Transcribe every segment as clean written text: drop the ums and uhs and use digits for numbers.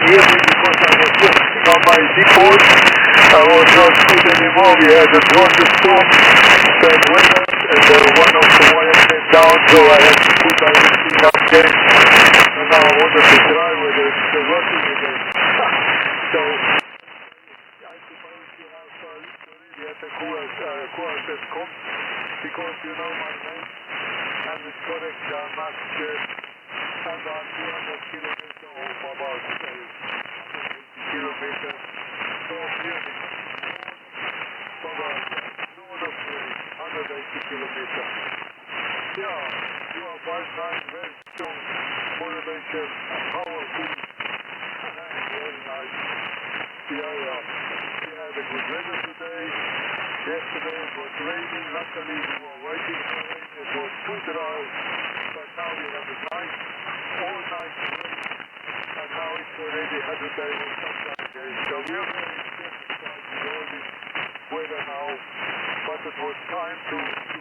hear me because I was working on my depot. I was not good anymore. We had a thunderstorm, bad weather, and one of the wires came down, so I had to put everything up again. And now I wanted to try whether it's working again. So, I suppose you have already at the course that comes, because you know my name, and it's correct, I must about 200 kilometers or about 180 kilometers north Munich. About north of Munich, 180 kilometers. Yeah, you are 5'9", very strong, motivation, powerful, very nice. Yeah. We had a good weather today. Yesterday it was raining. Luckily we were waiting for rain. It was too dry. But now we have a nice, all night rain. And now it's already 100 days or something days. So we are very satisfied with all this weather now. But it was time to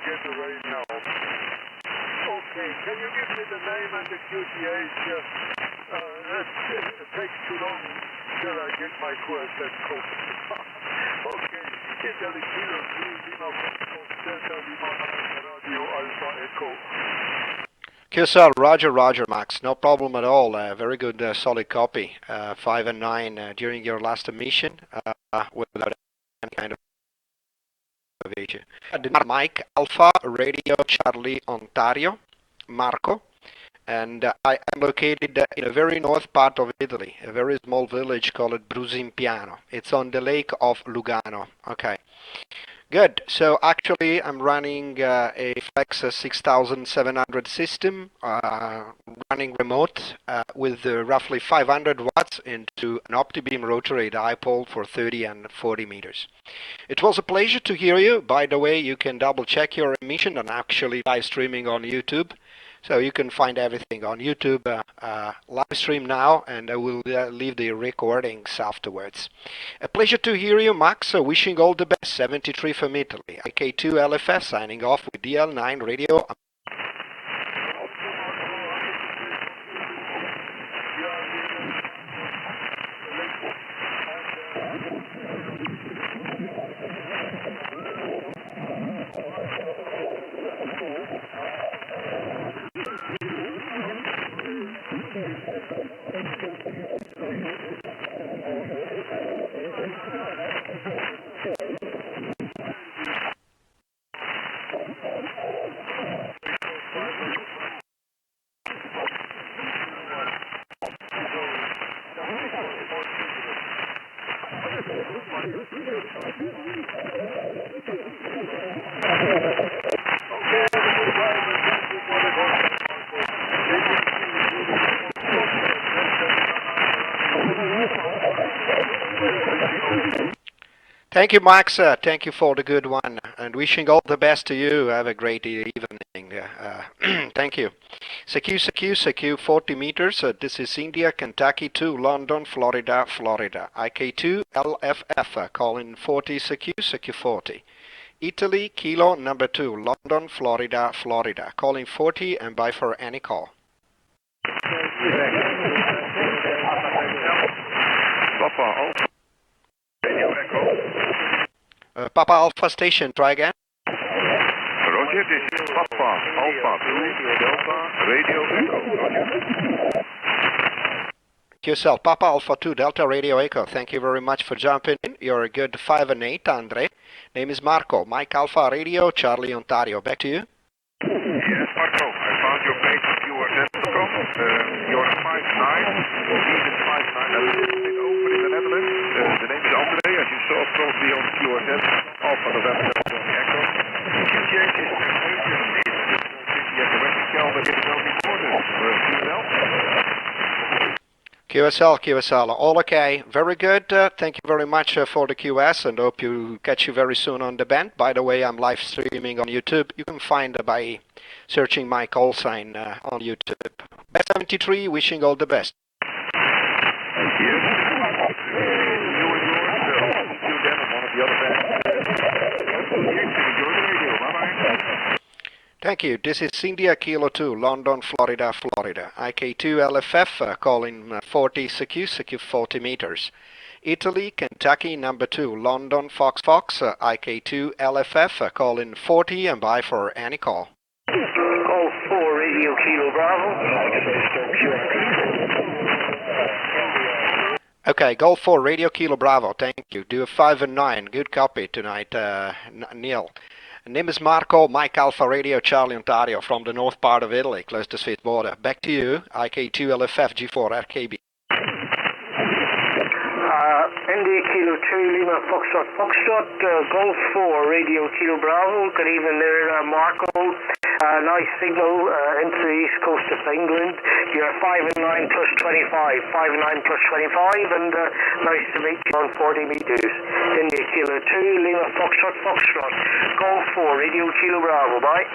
get the rain now. Okay, can you give me the name and the QTH? It takes too long till I get my course at code. Okay, Italy Kilo 3 Lima Delta Lima Radio Alpha Echo. QSL, Roger, Max. No problem at all. Very good, solid copy. 5 and 9 during your last emission without any kind of issue. Mike Alpha Radio Charlie Ontario, Marco. And I am located in a very north part of Italy, a very small village called Brusimpiano. It's on the lake of Lugano. Okay, good. So actually I'm running a Flex 6700 system, running remote with roughly 500 watts into an OptiBeam rotary dipole for 30 and 40 meters. It was a pleasure to hear you. By the way, you can double check your emission and actually live streaming on YouTube. So you can find everything on YouTube live stream now, and I will leave the recordings afterwards. A pleasure to hear you, Max. Wishing all the best. 73 from Italy. IK2LFF signing off with DL9 Radio. Thank you, Max. Thank you for the good one, and wishing all the best to you. Have a great evening. Thank you. Secure 40 meters. This is India, Kentucky to London, Florida. IK2LFF, calling 40 secure 40. Italy, Kilo number 2, London, Florida, calling 40 and bye for any call. Papa Alpha Station, try again. Roger, this is Papa Alpha 2 Delta Radio Echo. Roger. QSL, Papa Alpha 2 Delta Radio Echo. Thank you very much for jumping in. You're a good 5 and 8, Andre. Name is Marco. Mike Alpha Radio, Charlie Ontario. Back to you. Yes, Marco. I found your page on QRZ.com. You're 5'9". He's 5'9". That is open in the Netherlands. The name is Andre, as you saw probably on QRZ. Alpha November Delta Echo. QTH is the major city at the Western Calendar in the Northern Quarter. QSL, all okay. Very good. Thank you very much for the QS, and hope you catch you very soon on the band. By the way, I'm live streaming on YouTube. You can find by searching my call sign on YouTube. Best 73, wishing all the best. Thank you. This is India Kilo 2, London, Florida, Florida. IK2LFF calling 40 CQ 40 meters. Italy, Kentucky, number 2, London, Fox, IK2LFF calling 40 and bye for any call. Golf 4, Radio Kilo Bravo. Okay, Golf 4, Radio Kilo Bravo, thank you. Do a 5 and 9, good copy tonight, Neil. Name is Marco, Mike Alpha Radio, Charlie, Ontario, from the north part of Italy, close to Swiss border. Back to you, IK2LFF G4 RKB. India Kilo 2, Lima Foxtrot, Golf 4, Radio Kilo Bravo. Good evening there, Marco. Nice signal into the east coast of England. You're 5 and 9 plus 25, 5 and 9 plus 25, and nice to meet you on 40 meters. India Kilo 2, Lima Foxtrot, Golf 4, Radio Kilo Bravo. Bye.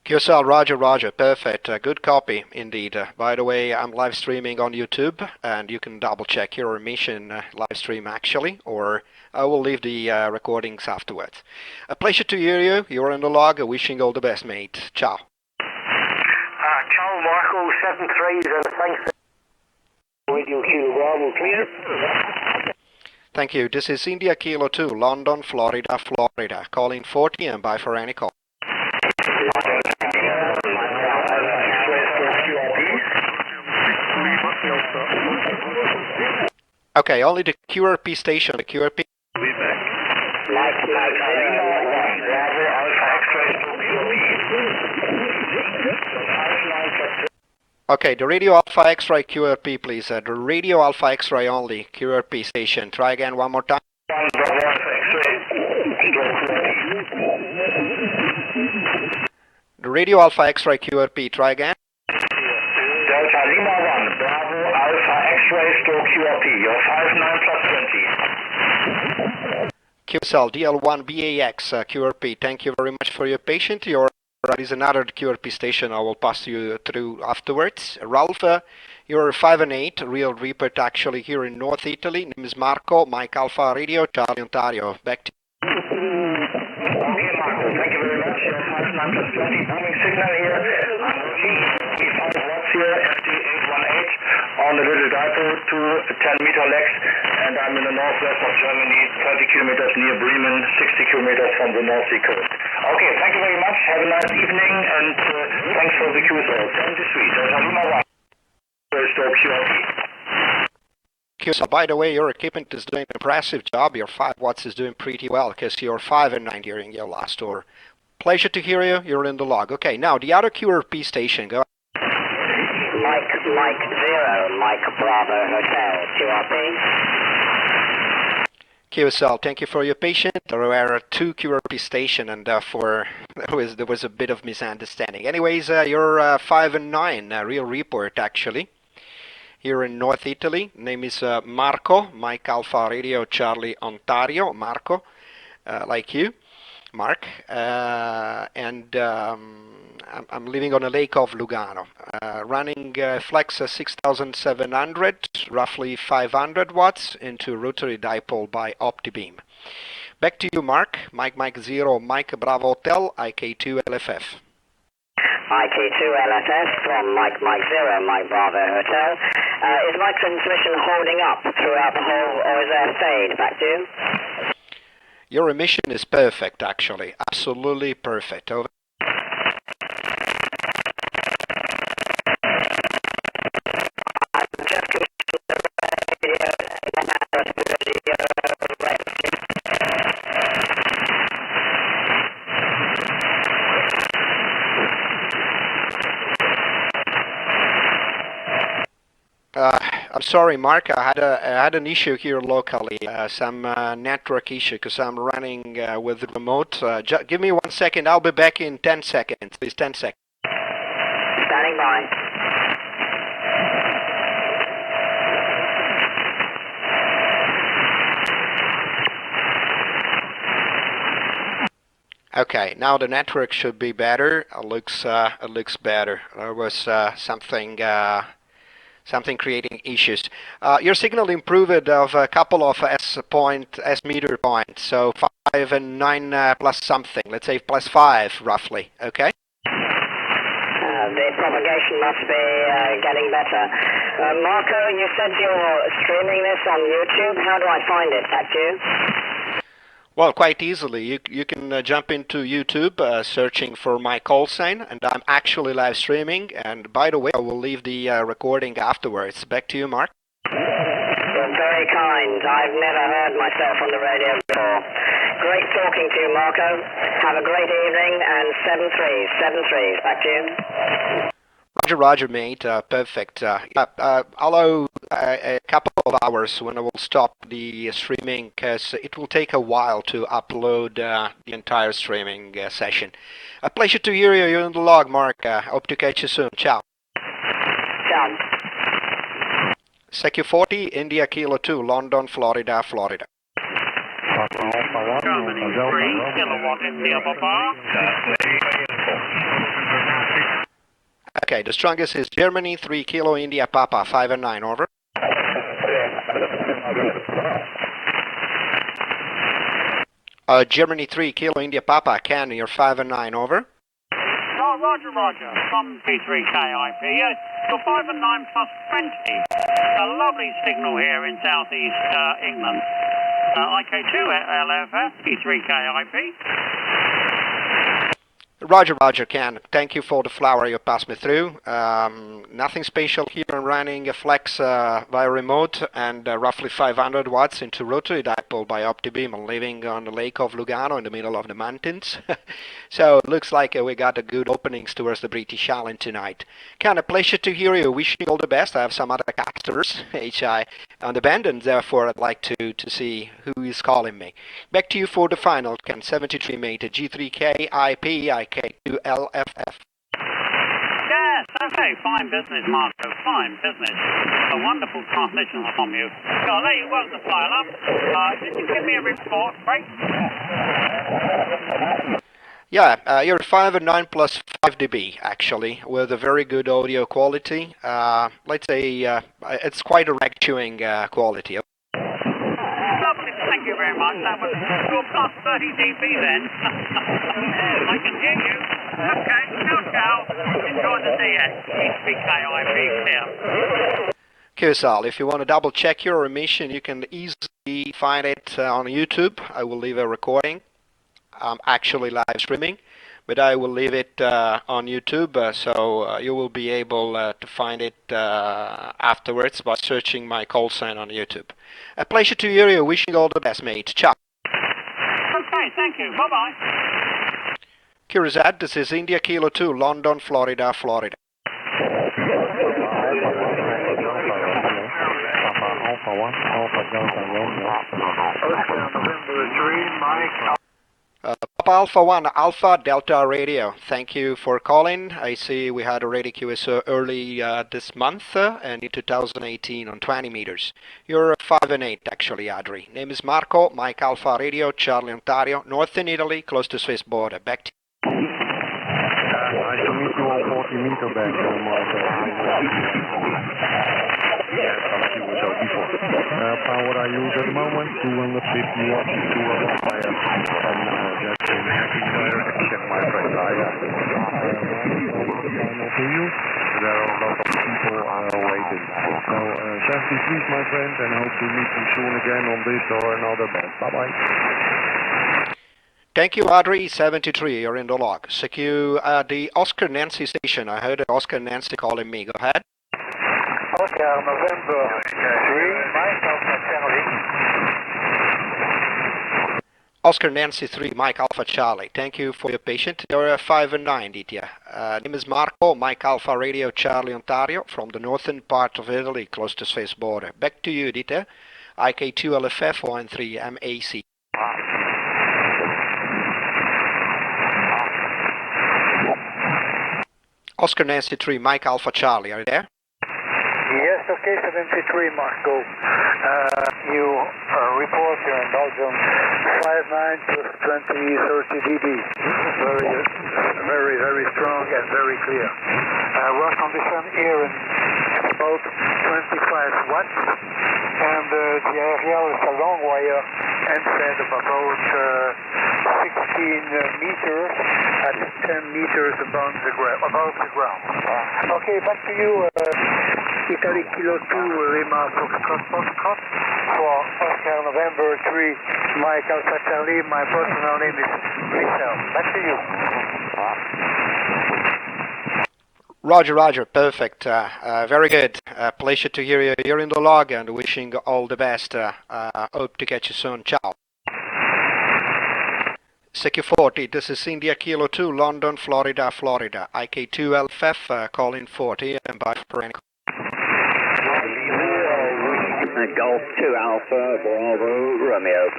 QSL, Roger, perfect, good copy indeed. By the way, I'm live streaming on YouTube, and you can double check your emission live stream actually, or I will leave the recordings afterwards. A pleasure to hear you, you're in the log, wishing all the best, mate. Ciao. Ciao Marco, 7-3, and thanks. Radio Kilo Bravo, clear. Thank you, this is India Kilo 2, London, Florida, Florida, calling 40 and bye for any call. Okay, only the QRP station, the QRP. Okay, the Radio Alpha X-Ray QRP, please. The Radio Alpha X-Ray only, QRP station. Try again one more time. The Radio Alpha X-Ray QRP, try again. Delta Lima 1, Bravo Alpha X-Ray QRP, you're 59 plus 20. QSL DL1 BAX QRP, thank you very much for your patience. There is another QRP station I will pass you through afterwards. Ralph, you're 5 and 8, real report actually here in North Italy. Name is Marco, Mike Alpha Radio, Charlie, Ontario. Back to you. Okay, Marco, thank you very much. 59 plus 20, booming signal here. I'm working 5 watts here, FD818 on the little dipole, 10 meter legs, and I'm in the northwest of Germany, 30 kilometers near Bremen, 60 kilometers from the North Sea coast. Okay, thank you very much. Have a nice evening, and thanks for the QSL. 73, Delta Lima 1. QSL, by the way, your equipment is doing an impressive job. Your 5 watts is doing pretty well, because you're 5 and 9 during your last tour. Pleasure to hear you. You're in the log. Okay, now the other QRP station. Go. Mike 0, Mike Bravo Hotel, QRP. QSL, thank you for your patience. There were 2 QRP stations, and therefore there was a bit of misunderstanding. Anyways, you're 5 and 9, real report actually. Here in North Italy, name is Marco, Mike Alpha Radio, Charlie, Ontario. Marco, like you, Mark, and I'm living on a lake of Lugano, running flex 6700, roughly 500 watts into rotary dipole by OptiBeam. Back to you, Mark. Mike 0, Mike Bravo Hotel, IK2LFF. IK2LFF from Mike 0, Mike Bravo Hotel. Is my transmission holding up throughout the whole, or is there a fade? Back to you. Your emission is perfect, actually. Absolutely perfect. Over. I'm sorry, Mark. I had an issue here locally, some network issue, because I'm running with the remote. Give me 1 second. I'll be back in 10 seconds. Please, 10 seconds. Standing by. Okay, now the network should be better. It looks better. There was something something creating issues. Your signal improved of a couple of S meter points, so 5 and 9 plus something, let's say plus 5 roughly, okay? The propagation must be getting better. Marco, you said you're streaming this on YouTube. How do I find it? Back to you. Well, quite easily. You can jump into YouTube, searching for my call sign, and I'm actually live streaming. And by the way, I will leave the recording afterwards. Back to you, Mark. You're very kind. I've never heard myself on the radio before. Great talking to you, Marco. Have a great evening, and 7-3. Back to you. Roger, mate. Perfect. Allow a couple of hours when I will stop the streaming, because it will take a while to upload the entire streaming session. A pleasure to hear you. You're in the log, Mark. Hope to catch you soon. Ciao. Ciao. CQ40, India Kilo 2, London, Florida. Germany 3, kilowatt India Papa. Okay, the strongest is Germany, 3 Kilo India Papa, 5 and 9, over. Germany 3 Kilo India Papa, Ken, you're 5 and 9, over. Oh, Roger, from P3KIP. Yes, you're 5 and 9 plus 20. A lovely signal here in southeast England. IK2LFF, P3KIP. Roger, Ken. Thank you for the flower you passed me through. Nothing special here. I'm running a flex via remote and roughly 500 watts into rotary dipole by OptiBeam. I'm living on the lake of Lugano in the middle of the mountains. So it looks like we got a good openings towards the British Island tonight. Ken, a pleasure to hear you. Wishing you all the best. I have some other casters, HI, on the band, and therefore I'd like to see who is calling me. Back to you for the final, Ken. 73 mate, G3K IP, IK2LFF. Yes, okay, fine business, Marco, fine business. A wonderful transmissions from you. So I'll let you work the file up. Did you give me a report, Frank? Yeah, you're 5 and 9 plus 5 dB, actually, with a very good audio quality. Let's say it's quite a rag chewing quality. Lovely, thank you very much. That was your plus 30 dB then. I can hear you. Okay, ciao. Enjoy the DX. HBKIP clear. Kusal, if you want to double check your emission, you can easily find it on YouTube. I will leave a recording. I'm actually live streaming, but I will leave it on YouTube, so you will be able to find it afterwards by searching my call sign on YouTube. A pleasure to hear you. Wishing you all the best, mate. Ciao. Okay, thank you. Bye-bye. Kirizad, this is India Kilo 2, London, Florida. Papa Alpha 1, Alpha Delta Radio. Thank you for calling. I see we had a radio QSO early this month and in 2018 on 20 meters. You're 5 and 8 actually, Adri. Name is Marco, Mike Alpha Radio, Charlie, Ontario, Northern Italy, close to Swiss border. Back to you. Nice to meet you on 40 meter back, power I use at the moment, 250 watts, 2 hours higher, and just in happy direction, my friend. To you, there are a lot of people waiting. So, 70 please, my friend, and hope to meet you soon again on this or another band. Bye-bye. Thank you, Audrey. 73, you're in the log. Secure the Oscar Nancy station. I heard Oscar Nancy calling me. Go ahead. Oscar November 3, Mike Alpha Charlie. Oscar Nancy 3, Mike Alpha Charlie. Thank you for your patience. You're 5 and 9, Ditya. Name is Marco, Mike Alpha Radio, Charlie, Ontario, from the northern part of Italy, close to Swiss border. Back to you, Ditya. IK2LFF 13 MAC. Oscar Nancy 3, Mike Alpha Charlie, are you there? Yes, okay, 73, Marco. You report here in Belgium 59 plus 20, 30 dB. Very strong and very clear. Work condition here in about 25 watts. And the aerial is a long wire inside of about 16 meters at 10 meters above the ground. Okay, back to you. Italy Kilo 2 Lima Foxtrot for Oscar November 3 Mike Alpha Charlie. My personal name is Michel. Back to you. Roger, perfect. Very good. Pleasure to hear you here in the log and wishing all the best. Hope to catch you soon. Ciao. CQ40, this is India Kilo 2, London, Florida. IK2LFF, calling 40 and by Frank. Golf 2 Alpha, Bravo, Romeo.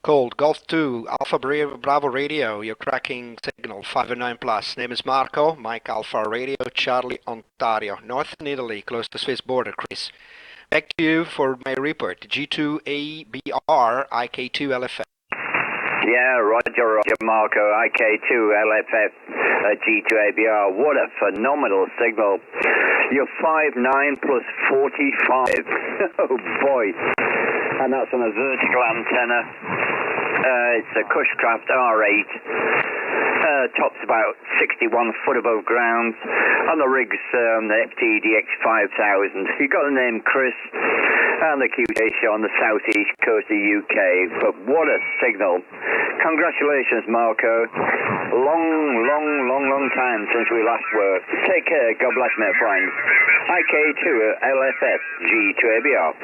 Cold, Golf 2, Alpha Bravo Radio, you're cracking signal, 509 plus. Name is Marco, Mike Alpha Radio, Charlie, Ontario, Northern Italy, close to Swiss border, Chris. Back to you for my report, G2ABR, IK2LFF. Yeah, Roger, Marco, IK2LFF, G2ABR. What a phenomenal signal. You're 59 plus 45. Oh boy. And that's on a vertical antenna. It's a Cushcraft R8. Top's about 61 foot above ground. On the rig's the FTDX 5000. You got the name Chris and the QT on the southeast coast of the UK. But what a signal. Congratulations, Marco. Long time since we last worked. Take care. God bless, my friends. IK2LFF G2ABR.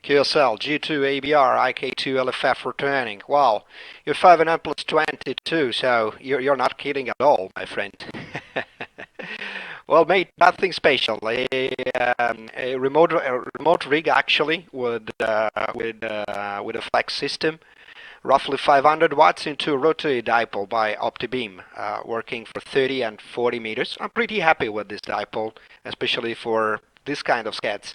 QSL, G2ABR, IK2LFF returning. Wow, you're 5 plus 22, so you're not kidding at all, my friend. Well, mate, nothing special. A remote rig actually with a flex system, roughly 500 watts into a rotary dipole by OptiBeam, working for 30 and 40 meters. I'm pretty happy with this dipole, especially for this kind of scats.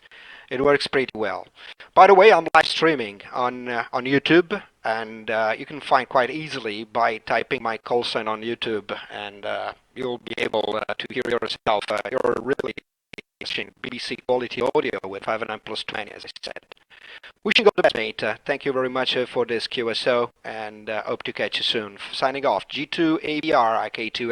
It works pretty well. By the way, I'm live streaming on YouTube, and you can find quite easily by typing my call sign on YouTube, and you'll be able to hear yourself. You're really watching BBC quality audio with 509 plus 20, as I said. Wishing you all the best, mate. Thank you very much for this QSO, and hope to catch you soon. Signing off, G2ABR, IK2.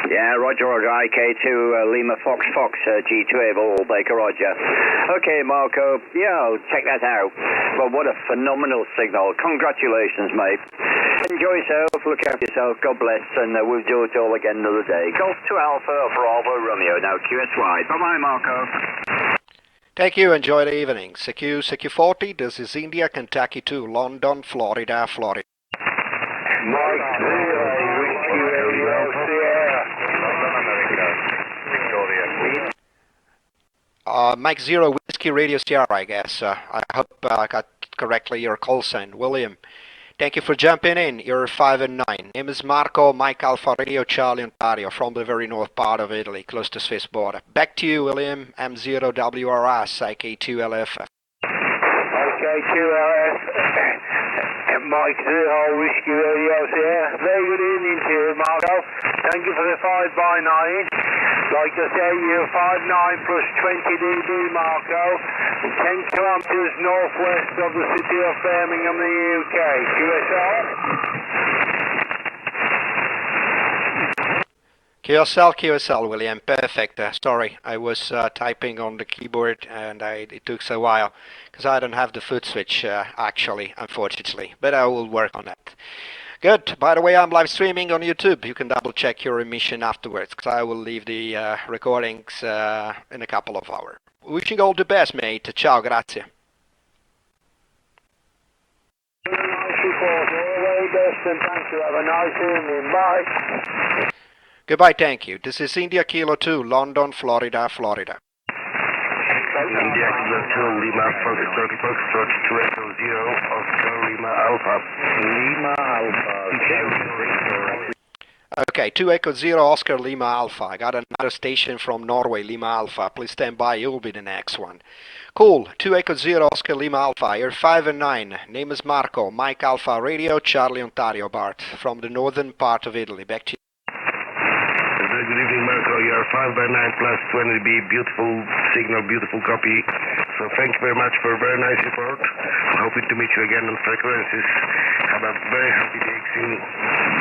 Yeah, Roger, IK2, Lima Fox, G2A, Ball, Baker, Roger. Okay, Marco, yeah, check that out. But what a phenomenal signal. Congratulations, mate. Enjoy yourself, look after yourself, God bless, and we'll do it all again another day. Golf 2 Alpha, Bravo, Romeo, now QSY. Bye-bye, Marco. Thank you, enjoy the evening. CQ40, this is India, Kentucky 2, London, Florida. Mike 0, Mike 0, Whiskey Radio Sierra, I guess. I hope I got correctly your call sign. William, thank you for jumping in. You're 5 and 9. Name is Marco, Mike Alpha Radio Charlie, Ontario, from the very north part of Italy, close to Swiss border. Back to you, William, M0WRS, IK2LFF. IK2LFF. Mike 0, Whiskey Radio Sierra. Very good evening to you, Marco. Thank you for the 5x9. Like I say, you're 59 plus 20 dB, Marco. 10 kilometers northwest of the city of Birmingham, the UK. QSL, William. Perfect. Sorry, I was typing on the keyboard and it took a while because I don't have the foot switch actually, unfortunately. But I will work on that. Good. By the way, I'm live streaming on YouTube. You can double check your emission afterwards because I will leave the recordings in a couple of hours. Wishing all the best, mate. Ciao, grazie. Have a nice evening. Bye. Goodbye, thank you. This is India Kilo 2, London, Florida. India Kilo 2, Lima Foxtrot, Toronto 0, Oscar Lima Alpha. Okay, 2 Echo 0 Oscar Lima Alpha. I got another station from Norway, Lima Alpha. Please stand by, you'll be the next one. Cool, 2 Echo 0 Oscar Lima Alpha. You're 5 and 9. Name is Marco. Mike Alpha Radio, Charlie Ontario Bart. From the northern part of Italy. Back to you. Good evening, Marco. You are 5 by 9 plus 20 dB. Beautiful signal, beautiful copy. So thank you very much for a very nice report. Hoping to meet you again on frequencies. Have a very happy day soon.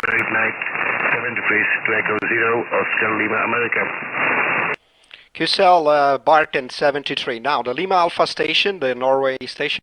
Great night. 7 degrees to Echo 0, Oscar Lima, America. QCell Barton 73. Now, the Lima Alpha station, the Norway station.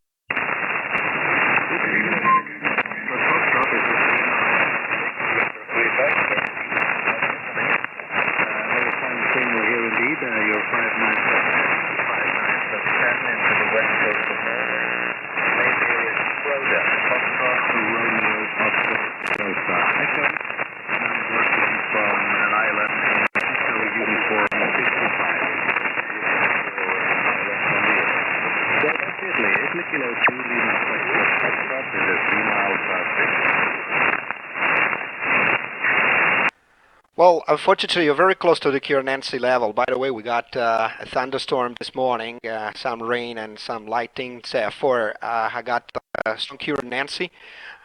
Well, unfortunately, you're very close to the Kira Nancy level. By the way, we got a thunderstorm this morning, some rain and some lightning. Therefore, I got strong Kira Nancy.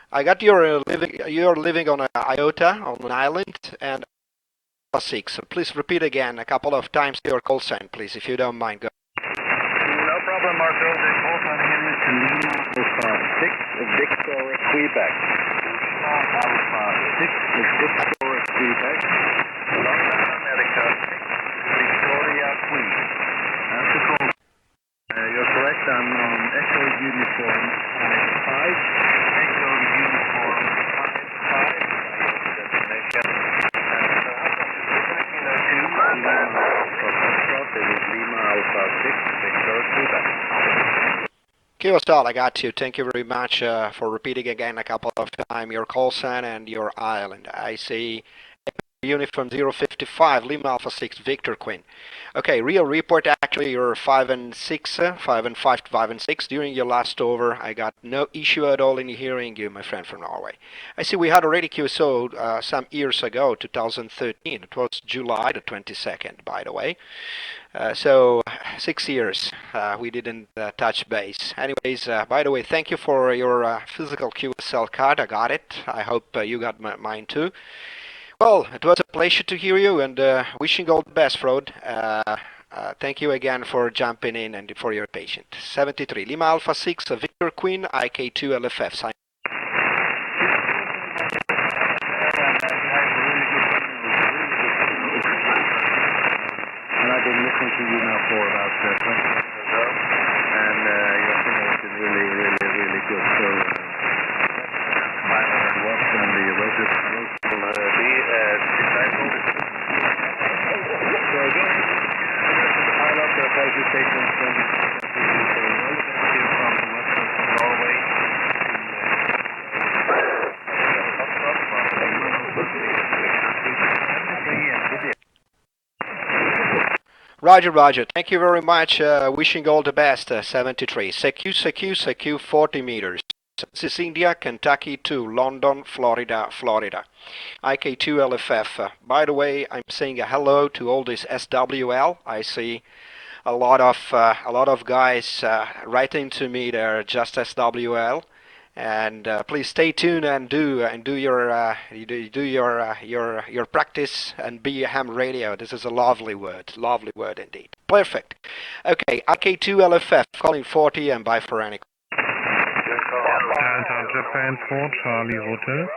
I got you're living on an iota, on an island, and 6. So please repeat again a couple of times your call sign, please, if you don't mind. Go. No problem, Marco. The call sign here is Lima Alpha 6, Victor, Quebec. Lima Alpha 6, Victor, Quebec. London, America 6, Victoria, Queen. That's the call. You're correct. I'm on Echo Uniform 5. Echo Uniform 5. Destination. QSL, I got you. Thank you very much for repeating again a couple of times your call sign and your island. I see Uniform 055, Lima Alpha 6, Victor Queen. Okay, real report. Actually, you're 5 and 6, 5 and 5, 5 and 6. During your last over, I got no issue at all in hearing you, my friend from Norway. I see we had already QSO some years ago, 2013. It was July the 22nd, by the way. So 6 years we didn't touch base. Anyways, by the way, thank you for your physical QSL card. I got it. I hope you got mine too. Well, it was a pleasure to hear you, and wishing all the best, Frode. Thank you again for jumping in and for your patience. 73, Lima Alpha 6, Victor Queen, IK2LFF. Sign. And I've been listening to you now for about 20 minutes or so, and your signal has been really good. So, 500 watts and the rotor will be discipled. So again, pile up the radio stations from here from the west coast of Norway Roger, Roger. Thank you very much. Wishing all the best. 73. CQ 40 meters. This is India, Kentucky to London, Florida. IK2LFF. By the way, I'm saying a hello to all this SWL. I see a lot of guys writing to me. They're just SWL. And please stay tuned and do your practice and be a ham radio. This is a lovely word indeed. Perfect. Okay, IK2LFF calling 40 and bye for any. Delta Japan 4 Charlie Hotel.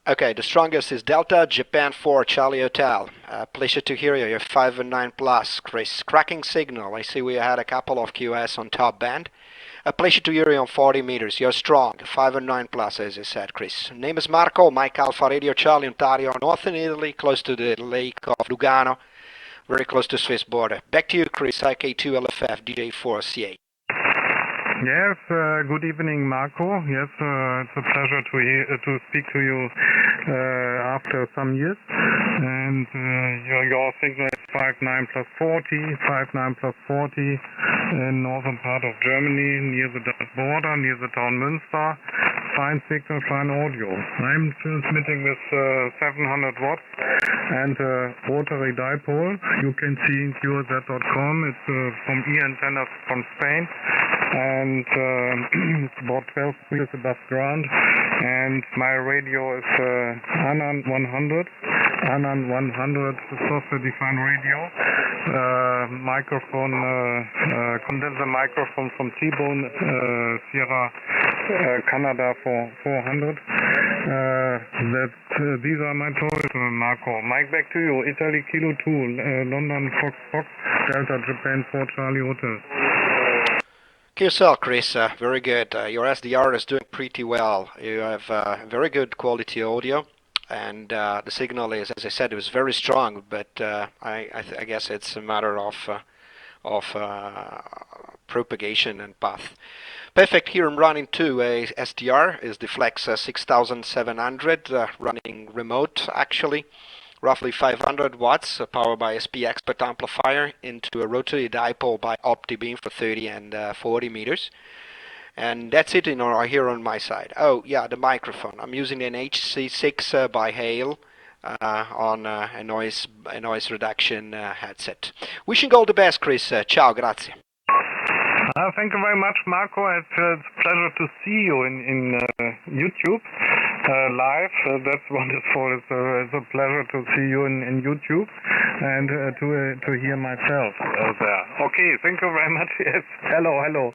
Okay, the strongest is Delta Japan 4 Charlie Hotel. Pleasure to hear you. You're 5 and 9 plus, Chris. Cracking signal. I see we had a couple of QS on top band. A pleasure to hear you on 40 meters. You're strong. 5 and 9 plus, as I said, Chris. Name is Marco. Mike Alpha Radio Charlie, Ontario, northern Italy, close to the lake of Lugano, very close to Swiss border. Back to you, Chris. IK2LFF DJ4CA. Yes, good evening, Marco. Yes, it's a pleasure to speak to you after some years. And your signal is 59 plus 40, 59 plus 40 in northern part of Germany, near the Dutch border, near the town Münster. Fine signal, fine audio. I'm transmitting with 700 watts and rotary dipole. You can see in QRZ.com. It's from E-antennas from Spain, and it's about 12 meters above ground. And my radio is ANAN 100. ANAN 100 software-defined radio. Microphone, condenser microphone from T-Bone Sierra Canada for 400. These are my choices, Marco. Mike, back to you. Italy Kilo 2, London Fox Fox, Delta Japan 4 Charlie Hotel. QSL, Chris, very good. Your SDR is doing pretty well. You have very good quality audio, and the signal is, as I said, it was very strong, but I guess it's a matter of propagation and path. Perfect. Here I'm running to a SDR, is the Flex 6700, running remote actually. Roughly 500 watts, powered by SP Expert amplifier into a rotary dipole by OptiBeam for 30 and 40 meters. And that's it here on my side. Oh yeah, the microphone. I'm using an HC6 by Hale on a noise reduction headset. Wishing all the best, Chris. Ciao, grazie. Thank you very much, Marco. It's a pleasure to see you in YouTube live. That's wonderful. It's a pleasure to see you in YouTube and to hear myself there. Okay, thank you very much. Yes, hello.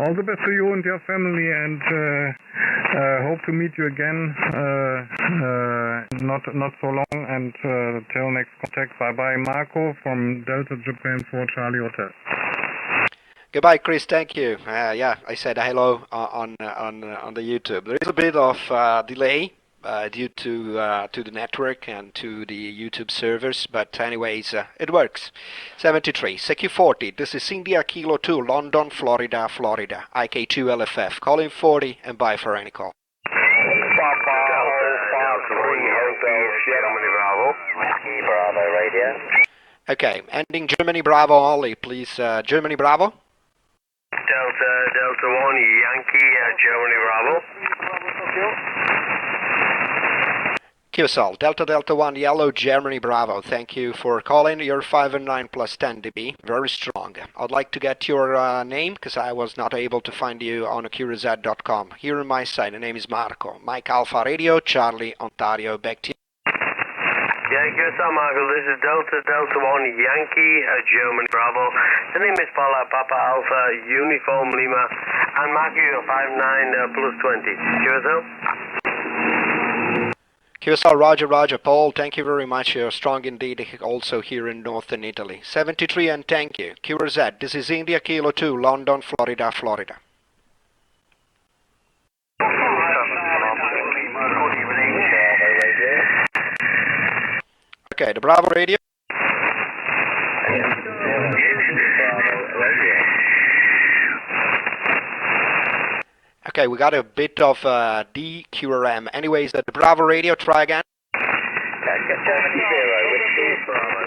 All the best to you and your family, and hope to meet you again not so long. And till next contact. Bye bye, Marco from Delta Japan 4 Charlie Hotel. Goodbye, Chris. Thank you. Yeah, I said hello on the YouTube. There is a bit of delay due to the network and to the YouTube servers, but anyways, it works. 73 CQ40. This is India Kilo 2, London, Florida. IK2LFF. Calling 40 and bye for any call. Whiskey Bravo radio. Okay, ending Germany Bravo only, please. Germany Bravo. Delta 1, Yankee, Germany Bravo. QSL, Delta 1, Yellow, Germany Bravo. Thank you for calling. You're 5 and 9 plus 10 dB. Very strong. I'd like to get your name, because I was not able to find you on QRZ.com. Here on my side, the name is Marco. Mike Alpha Radio, Charlie, Ontario. Back to you. Yeah, QSL, Marco. This is Delta 1, Yankee, Germany Bravo. The name is Papa Alpha, Uniform Lima, and Marco, you're 5-9 plus 20. QSL? QSL, Roger, Paul, thank you very much. You're strong indeed, also here in northern Italy. 73 and thank you. QRZ, this is India Kilo 2, London, Florida. Okay, the Bravo radio. Okay, we got a bit of DQRM. Anyways, the Bravo radio, try again. Germany 0, Whiskey Bravo,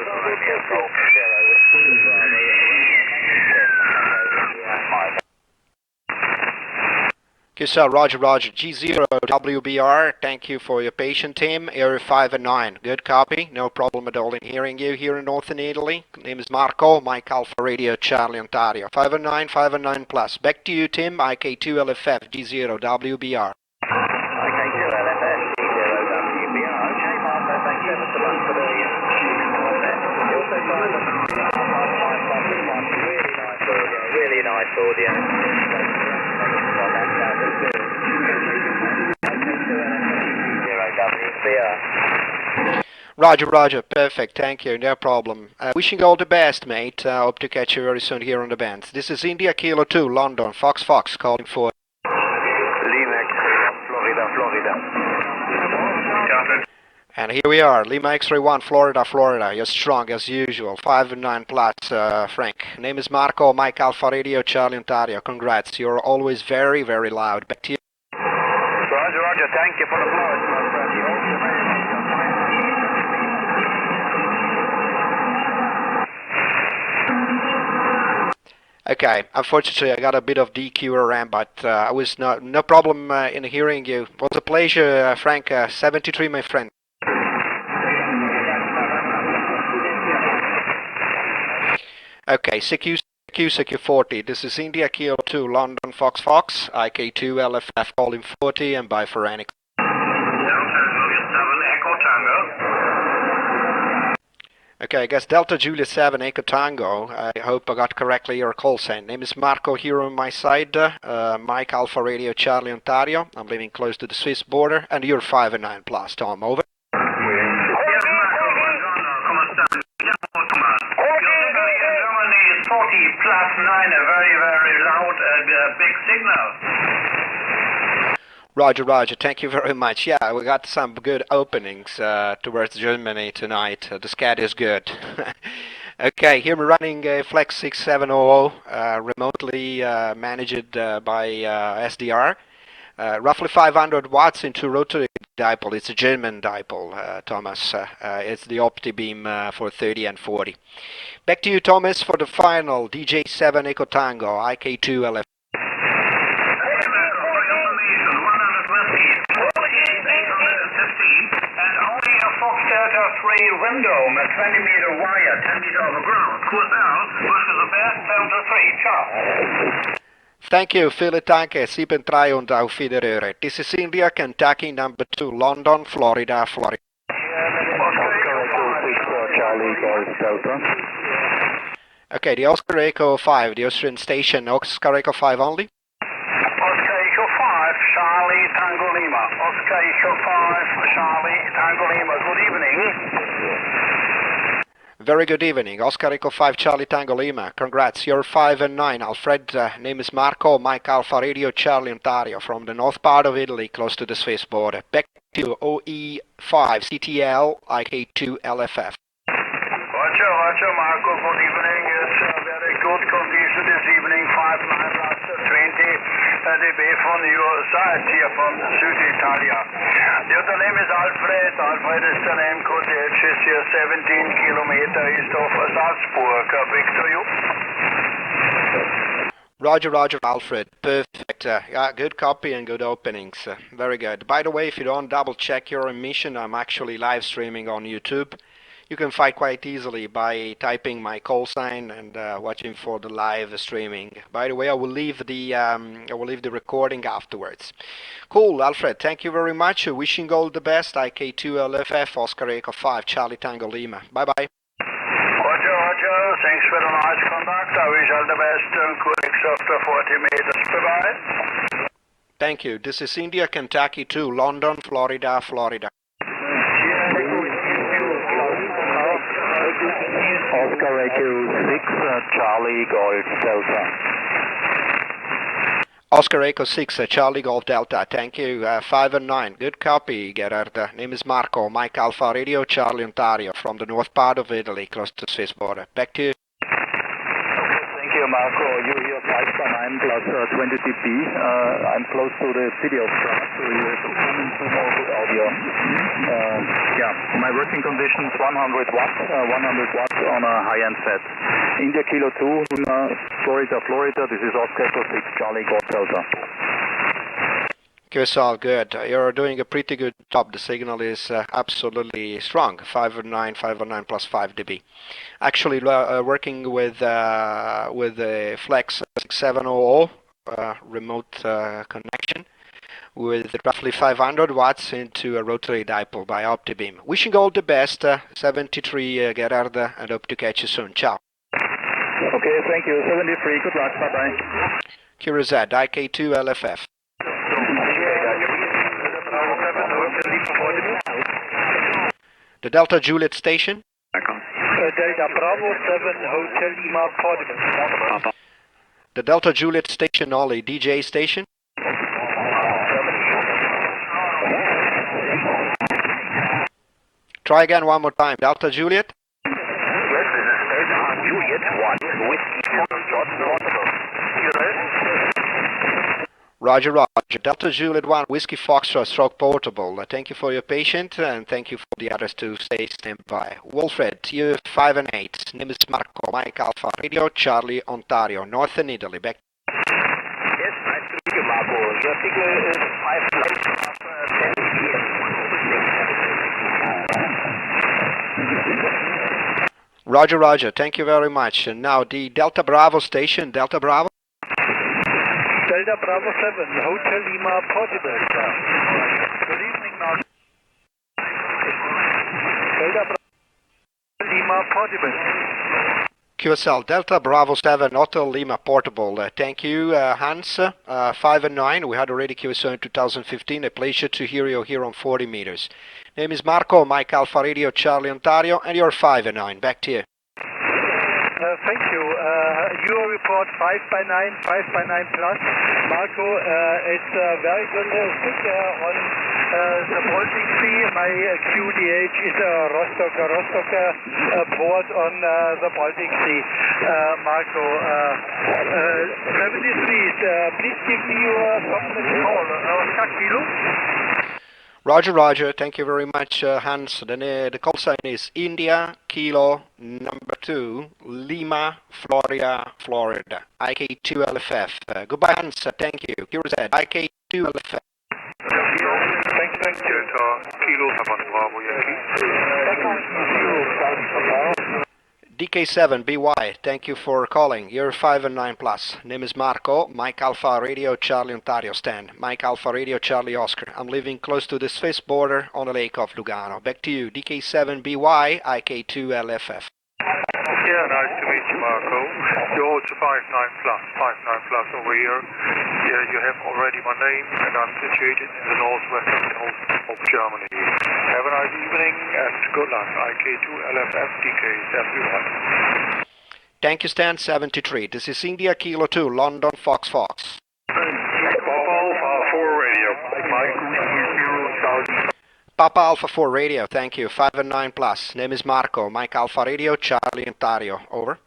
Golf 0, Whiskey Bravo. QSL, Roger, G0, WBR, thank you for your patient team, Area 5 and 9, good copy, no problem at all in hearing you here in northern Italy. Name is Marco, Mike Alpha Radio, Charlie, Ontario, 5 and 9 plus. Back to you, Tim, IK2LFF, G0, WBR. IK2LFF, G0, WBR. Okay, Marco, thanks ever so much for the you also find really nice audio. Roger, perfect, thank you, no problem. Wishing you all the best, mate. Hope to catch you very soon here on the band. This is India Kilo 2, London, Fox, calling for... Lima, Florida. And here we are, Lima X-Ray 1, Florida. You're strong as usual, 5 and 9 plus, Frank. Name is Marco, Mike Alpha Radio, Charlie, Ontario. Congrats, you're always very, very loud. Back to you. Roger, Thank you for the flowers, my friend. You also very much. Okay, unfortunately I got a bit of DQ around, but I was no problem in hearing you. It was a pleasure, Frank. 73, my friend. Okay, CQ 40. This is India Kilo 2, London Fox Fox, IK2LFF calling 40, and bye for any. Okay, I guess Delta Juliet 7 Echo Tango. I hope I got correctly your call sign. Name is Marco here on my side. Mike Alpha Radio Charlie Ontario. I'm living close to the Swiss border, and you're 5 and 9 plus. Tom, over. Germany is 40 plus 9, a very, very loud big signal. Roger, Roger. Thank you very much. Yeah, we got some good openings towards Germany tonight. The SCAD is good. Okay, here we're running Flex 6700, remotely managed by SDR. Roughly 500 watts into rotary dipole. It's a German dipole, Thomas. It's the OptiBeam for 30 and 40. Back to you, Thomas, for the final DJ7 Echo Tango, IK2LFF. Delta 3 window, a 20-meter wire, 10 meter over ground. Kurs L, versus the best, Delta 3, ciao. Thank you, Philip Tanke, 73 und auf Wiederhören. This is India, Kentucky, number 2, London, Florida, Florida. Okay, the Oscar Echo 5, the Austrian station, Oscar Echo 5 only. Oscar Echo 5, Charlie Tango Lima. Oscar Echo 5, Charlie Tango Lima. Good evening. Very good evening. Oscar Echo 5, Charlie Tango Lima. Congrats. You're 5 and 9. Alfred, name is Marco, Mike Alpha Radio, Charlie Ontario, from the north part of Italy, close to the Swiss border. Back to OE5, CTL, IK2LFF. Roger, Marco. Good evening. It's very good condition this evening. 5-9 plus 20 dB from your side here from South Italia. The other name is Alfred. Alfred is the name code. The edge is here 17 kilometers east of Salzburg. Back to you. Roger, Alfred. Perfect. Yeah, good copy and good openings. Very good. By the way, if you don't double check your emission, I'm actually live streaming on YouTube. You can find quite easily by typing my call sign and watching for the live streaming. By the way, I will leave the recording afterwards. Cool, Alfred. Thank you very much. Wishing all the best. IK2LFF, Oscar Echo 5, Charlie Tango Lima. Bye bye. Roger. Thanks for the nice contact. I wish all the best. Quick after 40 meters. Bye bye. Thank you. This is India, Kentucky 2, London, Florida, Florida. Oscar Echo 6, Charlie Golf Delta. Oscar Echo 6, Charlie Golf Delta. Thank you. 5 and 9. Good copy, Gerard. Name is Marco, Mike Alpha Radio, Charlie Ontario, from the north part of Italy, close to the Swiss border. Back to you. Thank you, Marco. You here 5-9 plus 20 dB. I'm close to the city of Prague, so you have to more good audio. My working conditions 100 watts on a high-end set. India Kilo 2, Florida. This is Oscar Echo 6, Charlie Golf Delta. It's all good. You're doing a pretty good job. The signal is absolutely strong. 509 plus 5 dB. Actually, working with the Flex 6700 remote connection with roughly 500 watts into a rotary dipole by OptiBeam. Wishing all the best. 73 Gerard, and hope to catch you soon. Ciao. Okay, thank you. 73. Good luck. Bye bye. Curazad, IK2LFF. The Delta Juliet station. Delta Bravo 7 Hotel Lima Portable. The Delta Juliet station only. DJ station. Try again one more time. Delta Juliet. Yes, this is Delta Juliet 1 Whiskey Foxtrot Portable. Roger, Roger. Delta Juliet 1, Whiskey Foxtrot, stroke portable. Thank you for your patience, and thank you for the others to stay standby. Wilfred, you 5 and 8. Name is Marco, Mike Alpha, Radio, Charlie, Ontario, Northern Italy. Back. Yes, nice to meet you, Marco. Your signal is 5 Roger, Roger. Thank you very much. And now the Delta Bravo station, Delta Bravo. Delta Bravo 7, Hotel Lima, Portugal. Good evening, Marco. Delta Bravo Lima, Portugal. QSL Delta Bravo 7 Hotel Lima Portable. Thank you, Hans. 5 and 9. We had already QSL in 2015. A pleasure to hear you here on 40 meters. Name is Marco, Mike Alpha Radio, Charlie, Ontario, and you're 5 and 9. Back to you. Thank you. Your report 5 by 9, 5 by 9 plus. Marco, it's a very good figure on the Baltic Sea. My QDH is a Rostock port on the Baltic Sea. Marco, 73, please give me your compliment call. Oscar Kilo. Roger, Roger. Thank you very much, Hans. The call sign is India, Kilo, number 2, Lima, Florida, Florida. IK2LFF. Goodbye, Hans. Thank you. Here's that. IK2LFF. Thank you. Kilo, Bravo, Yankee. DK7 BY, thank you for calling. You're 5 and 9 plus. Name is Marco, Mike Alpha Radio Charlie Ontario stand. Mike Alpha Radio Charlie Oscar. I'm living close to the Swiss border on the lake of Lugano. Back to you, DK7 BY, IK2LFF. Yeah, nice to meet you, Marco. You're also 59 plus over here. Yeah, you have already my name, and I'm situated in the northwestern coast of Germany. Have a nice evening, and good luck. IK2LFF DK71. Thank you, Stan 73. This is India Kilo 2, London Fox Fox. Papa Alpha 4 Radio. Mike 0 Papa Alpha 4 Radio, thank you. 5 and 9 plus. Name is Marco, Mike Alpha Radio, Charlie Ontario. Over.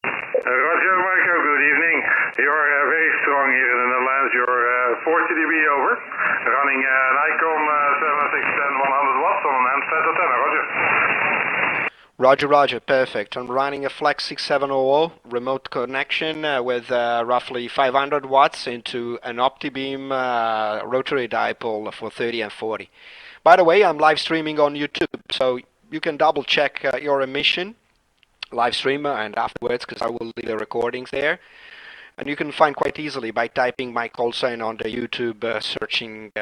Roger, Marco, good evening. You're very strong here in the Netherlands. You're 40 dB over, running an ICOM 7610 100 watts on an Amstrad antenna. Roger. Roger, Roger, perfect. I'm running a Flex 6700 remote connection with roughly 500 watts into an OptiBeam rotary dipole for 30 and 40. By the way, I'm live streaming on YouTube, so you can double check your emission, live streamer, and afterwards, because I will leave the recordings there. And you can find quite easily by typing my call sign on the YouTube searching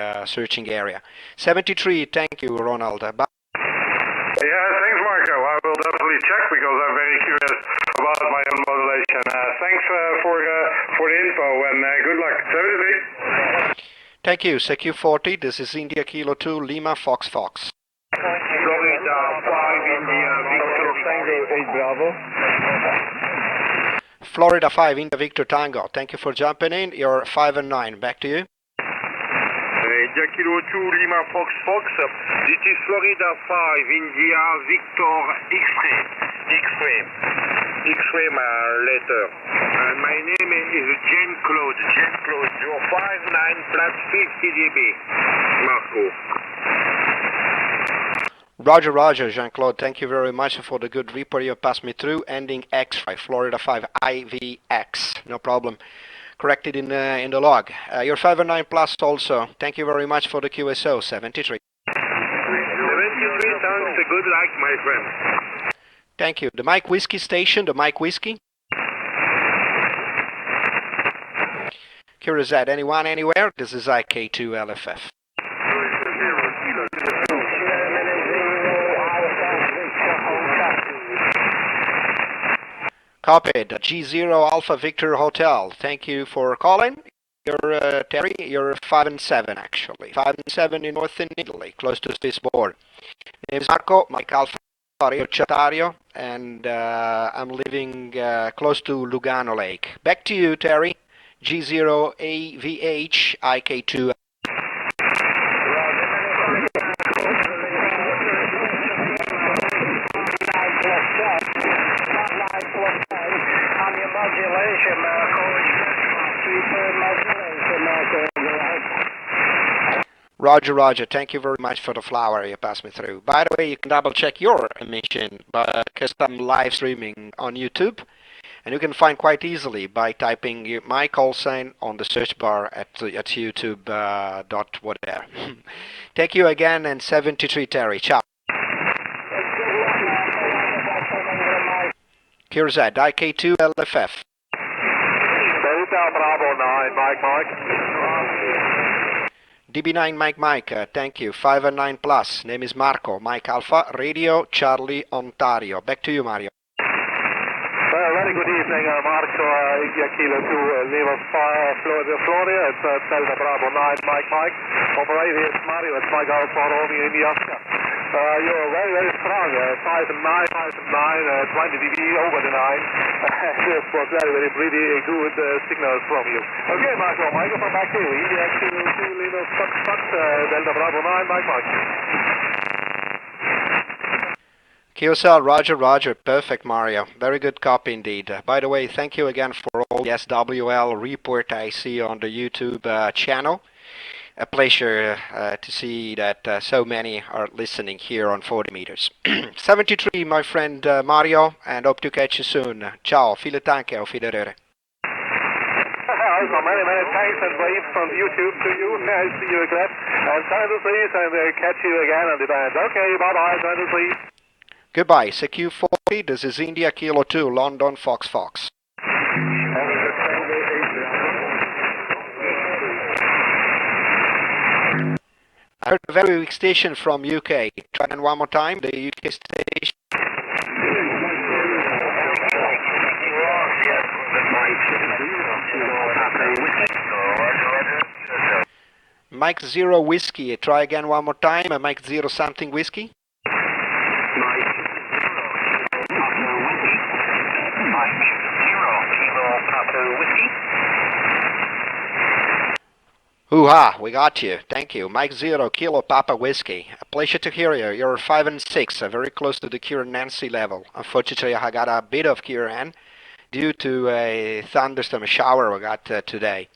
area. 73, thank you, Ronald. Bye. Yeah, thanks, Marco. I will definitely check because I'm very curious about my own modulation. Thanks for the info and good luck. 73. Thank you, CQ40. This is India Kilo 2, Lima Fox Fox. Florida 5 India Victor Tango 8 Bravo. Florida 5 India Victor Tango. Thank you for jumping in. You're 5 and 9. Back to you. India Kilo 2 Lima Fox Fox. This is Florida 5 India Victor X-ray letter. My name is Jean-Claude. You're 59 plus 50 dB. Marco. Roger, Roger, Jean-Claude. Thank you very much for the good report you passed me through. Ending X-ray, Florida 5 IVX. No problem. Corrected in the log. You're 5 and 9 plus also. Thank you very much for the QSO 73. 73 sounds a good luck, my friend. Thank you. The Mike Whiskey station, the Mike Whiskey. Curious at anyone, anywhere? This is IK2LFF. Copied. G0 Alpha Victor Hotel. Thank you for calling. You're Terry. You're 5 and 7 actually. 5 and 7 in northern Italy, close to Swiss border. Name is Marco. Mike Alpha Radio Chatario, and I'm living close to Lugano Lake. Back to you, Terry. G0AVH IK2. On your modulation, Marco, superb modulation, Marco. Roger, Roger. Thank you very much for the flower you passed me through. By the way, you can double check your emission because I'm live streaming on YouTube. And you can find quite easily by typing my call sign on the search bar at YouTube dot whatever. Thank you again, and 73 Terry. Ciao. Kirzad, IK2LFF. Delta Bravo 9, Mike. DB9 Mike, thank you. 5 and 9 plus. Name is Marco. Mike Alpha, Radio Charlie Ontario. Back to you, Mario. Very good evening, Marco. Kilo 2, Lima Florida. It's Delta Bravo 9, Mike. Operator, it's Mario. It's Mike Alpha, Romeo India. You're very, very strong. 5 and 9, 20 dB over the 9. This was very, very pretty good signals from you. Okay, Marco, microphone back to you. India Kilo 2, Lima Fox, Delta Bravo 9, Mike. QSL, Roger, perfect, Mario. Very good copy indeed. By the way, thank you again for all the SWL report I see on the YouTube channel. A pleasure to see that so many are listening here on 40 meters. 73, my friend Mario, and hope to catch you soon. Ciao, file tanke, auf Wiederhören. Also many thanks and waves from YouTube to you. I see you again. And 73, and catch you again on the band. Okay, bye-bye, 73. Goodbye, CQ40, this is India Kilo 2, London Fox. I heard a very weak station from UK. Try it one more time, the UK station. Mike 0 Whiskey, try again one more time, Mike 0 something Whiskey. Hoo-ha, we got you. Thank you. Mike 0 Kilo Papa Whiskey. A pleasure to hear you. You're 5 and 6, very close to the Kieran Nancy level. Unfortunately, I got a bit of Kieran due to a thunderstorm, a shower we got today.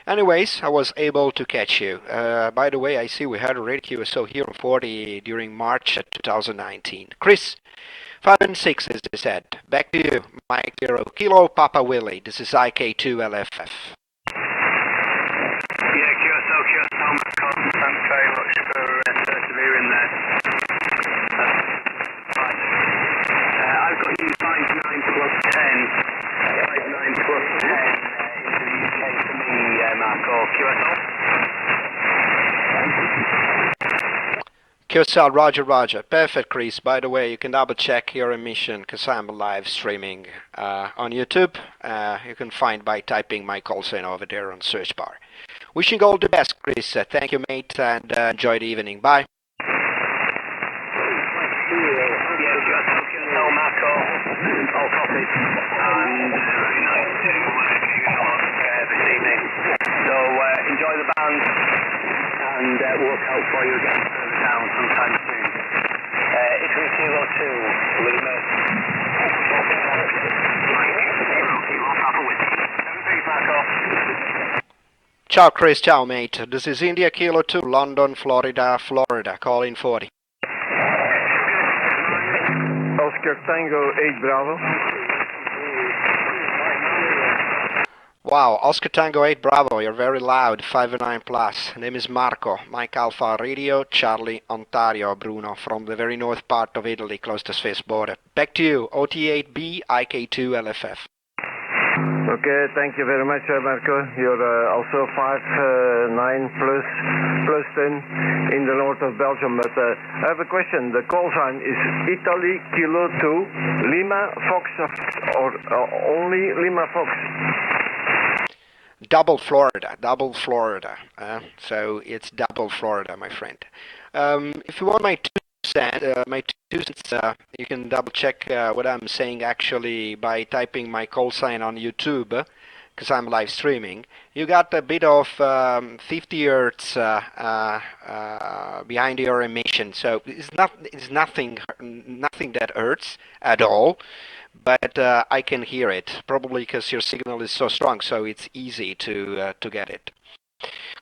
Anyways, I was able to catch you. By the way, I see we had a radio QSO here on 40 during March 2019. Chris, 5 and 6, as I said. Back to you. Mike 0 Kilo Papa Willie. This is IK2LFF. Thanks very much for persevering there. I've got you 59 plus 10. 59 plus 10 into the UK for me, Marco. QSL, Roger. Perfect, Chris. By the way, you can double check your emission because I'm live streaming on YouTube. You can find by typing my call sign over there on search bar. Wishing all the best, Chris. Thank you, mate, and enjoy the evening. Bye. Marco, all copies, and very nice to this evening. So enjoy the band, and we'll look out for you again further down sometime soon. Italy Kilo 2, Lima. Ciao, Chris. Ciao, mate. This is India Kilo 2, London, Florida. Call in 40. Oscar Tango 8 Bravo. Wow, Oscar Tango 8 Bravo. You're very loud. 5 and 9 plus. Name is Marco. Mike Alpha Radio, Charlie Ontario, Bruno, from the very north part of Italy, close to Swiss border. Back to you. OT8B, IK2LFF. Okay, thank you very much, Marco. You're also 5, 9 plus 10 in the north of Belgium. But I have a question. The call sign is Italy Kilo 2, Lima Fox, or only Lima Fox? Double Florida. So it's double Florida, my friend. If you want my 2 cents, you can double check what I'm saying actually by typing my call sign on YouTube, because I'm live streaming. You got a bit of 50 hertz behind your emission, so it's nothing that hurts at all. But I can hear it, probably because your signal is so strong, so it's easy to get it.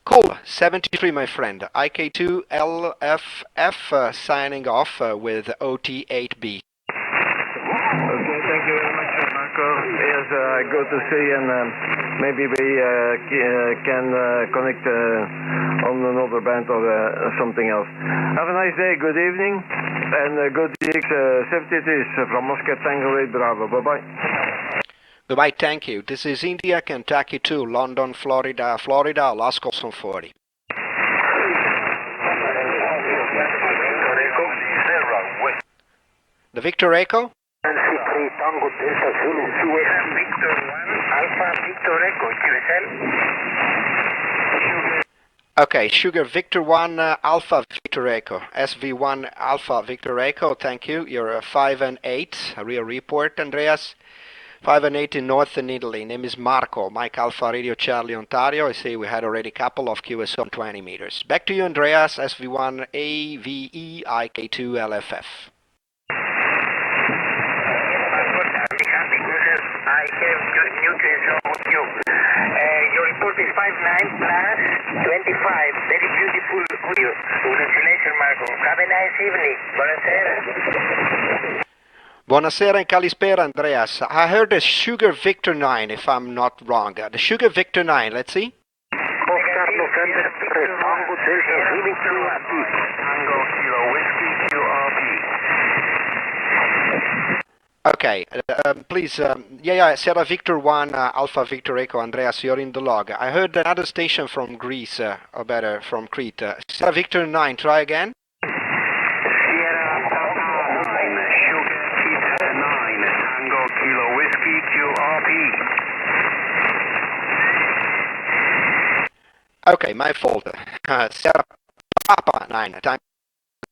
Cool, 73, my friend. IK2LFF signing off with OT8B. Okay, thank you very much, Marco. Yes, good to see you, and maybe we can connect on another band or something else. Have a nice day, good evening, and good week. 73 from Moscow Tango 8 Bravo. Bye-bye. Goodbye, thank you. This is India, Kentucky 2, London, Florida, last call on 40. The Victor Echo? Tango Delta Zulu Victor 1 Alpha Victor Echo QSL. Okay, Sugar Victor 1 Alpha Victor Echo, SV1 Alpha Victor Echo, thank you. You're 5 and 8, a real report, Andreas. 5 and 8 in northern Italy. Name is Marco, Mike Alpha Radio Charlie Ontario. I see we had already a couple of QSO on 20 meters. Back to you, Andreas, SV1 AVE IK2LFF. I have nucleus with you. Your report is 59 plus 25. Very beautiful audio. Congratulations, Marco. Have a nice evening. Buonasera. Buonasera and Kalispera, Andreas. I heard the Sugar Victor 9, if I'm not wrong. The Sugar Victor 9, let's see. Oscar November Tango Delta Zulu QRP. Tango Kilo Whiskey QRP. Okay, please, Sierra Victor 1, Alpha Victor Echo, Andreas, you're in the log. I heard another station from Greece, or better, from Crete. Sierra Victor 9, try again. Sierra Papa 9, Sugar Kilo 9, Tango Kilo Whiskey QRP. Okay, my fault. Sierra Papa 9, time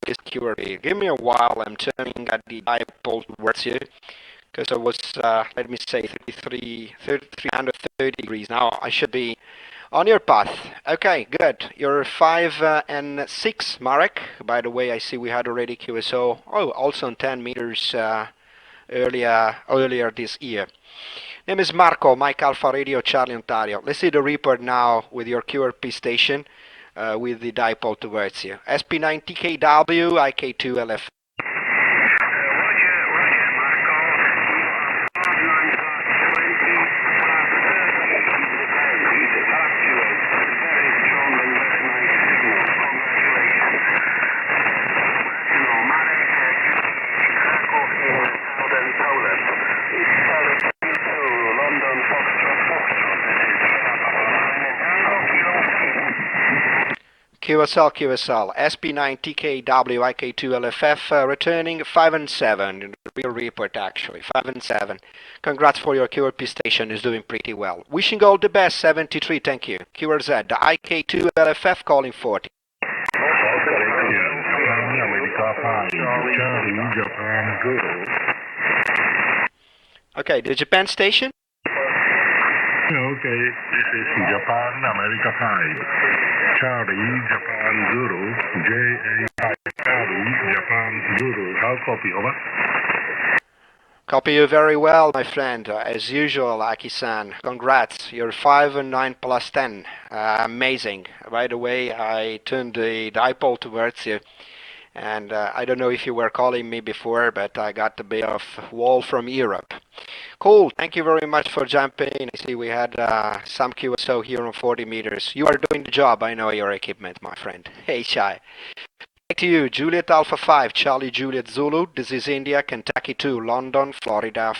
is QRP. Give me a while, I'm turning at the dipole towards you. Because I was, let me say, 330 degrees. Now I should be on your path. Okay, good. You're 5 and 6, Marek. By the way, I see we had already QSO. Oh, also on 10 meters earlier this year. Name is Marco, Mike Alpha Radio, Charlie Ontario. Let's see the report now with your QRP station with the dipole towards you. SP9TKW, IK2LFF. QSL, SP9TKW, IK2LFF, returning 5 and 7, real report actually, 5 and 7. Congrats for your QRP station, is doing pretty well. Wishing all the best, 73, thank you. QRZ, the IK2LFF calling 40. Okay, the Japan station? Okay, this is Japan, America 5. Charlie, Japan Zulu, JA5, Charlie, Japan Zulu. I'll copy, over. Copy you very well, my friend. As usual, Aki-san. Congrats. You're 5 and 9 plus 10. Amazing. By the way, I turned the dipole towards you. And I don't know if you were calling me before, but I got a bit of wall from Europe. Cool. Thank you very much for jumping in. I see we had some QSO here on 40 meters. You are doing the job. I know your equipment, my friend. Hey, Shai. Back to you. Juliet Alpha 5, Charlie Juliet Zulu. This is India, Kentucky 2, London, Florida.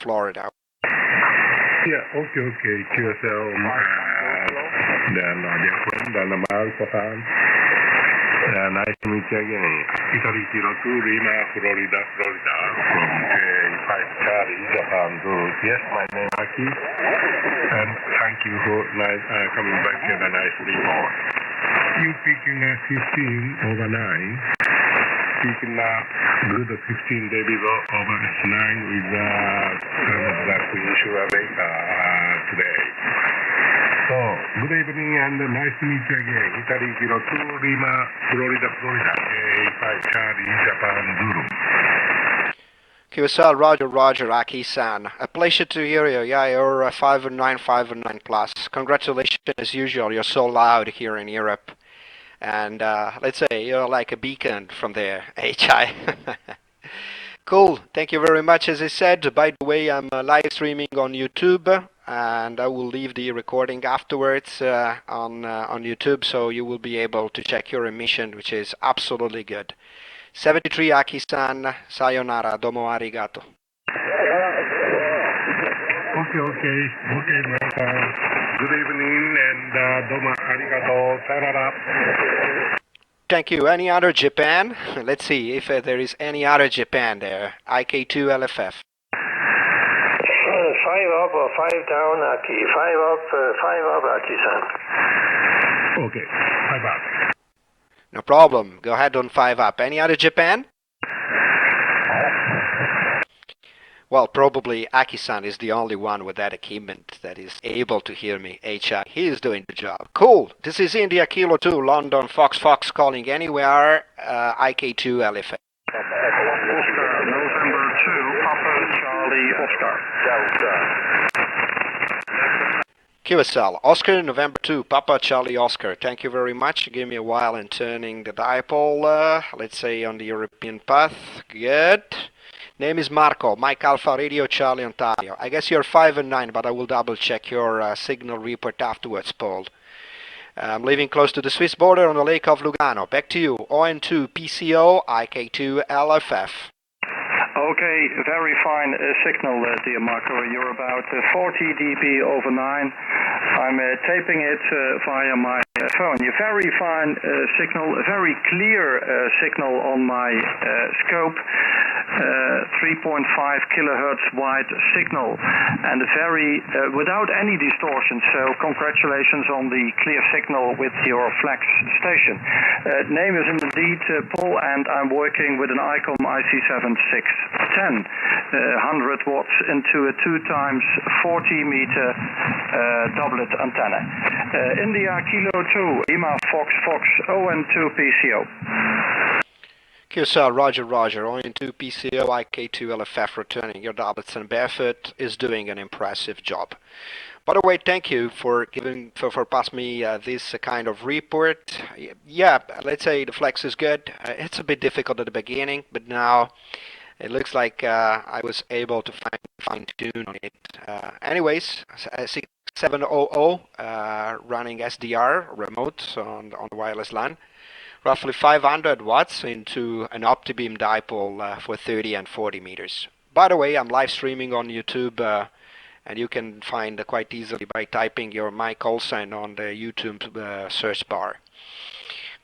Yeah, okay. QSL, dan Japan, dan Alpha 5. Nice to meet you again. Italy 02, Lima, Florida, from J5 Charlie, Japan Zulu. Yes, my name is Aki, and thank you for coming back and a nice report. You picking 15 over 9, picking good 15 dB over 9 with that issue today. So, good evening and nice to meet you again. Italy 02, Lima, Florida, A5 Charlie, Japan Zulu. QSL, Roger, Aki-san. A pleasure to hear you. Yeah, you're 509, 509 plus. Congratulations as usual. You're so loud here in Europe. And let's say you're like a beacon from there, HI. Cool. Thank you very much. As I said, by the way, I'm live streaming on YouTube, and I will leave the recording afterwards on YouTube, so you will be able to check your emission, which is absolutely good. 73 Aki-san, sayonara, domo arigato. Okay, welcome. Good evening, and domo arigato, sayonara. Thank you. Any other Japan? Let's see if there is any other Japan there. IK2LFF. 5 up or 5 down, Aki. 5 up, Aki-san. Okay, 5 up. No problem. Go ahead on 5 up. Any other Japan? Well, probably Aki-san is the only one with that equipment that is able to hear me. HI, he is doing the job. Cool. This is India Kilo 2, London, Fox calling anywhere, IK2LFF. Oscar, November 2, Papa Charlie Oscar. QSL, Oscar, November 2, Papa Charlie Oscar. Thank you very much. Give me a while in turning the dipole, let's say on the European path. Good. Name is Marco, Mike Alpha Radio Charlie Ontario. I guess you're 5 and 9, but I will double check your signal report afterwards, Paul. I'm living close to the Swiss border on the Lake of Lugano. Back to you, ON2 PCO IK2LFF. Okay, very fine signal, dear Marco. You're about 40 dB over 9. I'm taping it via my phone. A very fine signal, a very clear signal on my scope. 3.5 kilohertz wide signal, and a very without any distortion. So congratulations on the clear signal with your flex station. Name is indeed Paul, and I'm working with an ICOM IC7610, 100 watts into a 2x 40 meter doublet antenna. India Kilo 2, Lima Fox ON2 PCO. QSL, Roger, ON2 PCO IK2LFF returning your doublets, and Barefoot is doing an impressive job. By the way, thank you for passing me this kind of report. Yeah, let's say the flex is good. It's a bit difficult at the beginning, but now it looks like I was able to fine tune on it. Anyways, 6700 running SDR remote on the wireless LAN. Roughly 500 watts into an OptiBeam dipole for 30 and 40 meters. By the way, I'm live streaming on YouTube, and you can find quite easily by typing your my call sign on the YouTube search bar.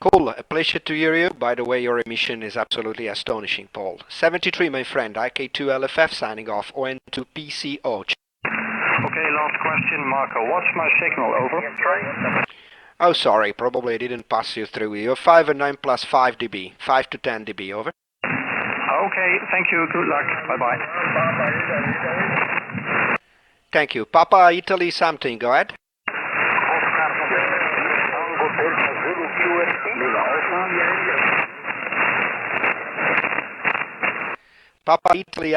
Cool, a pleasure to hear you. By the way, your emission is absolutely astonishing, Paul. 73, my friend, IK2LFF signing off, ON2 PCO. Okay, last question, Marco. What's my signal, over? Oh, sorry, probably I didn't pass you through. You're 5 and 9 plus 5 dB, 5 to 10 dB, over. Okay, thank you, good luck, bye-bye. Thank you. Papa Italy something, go ahead. Papa Italy,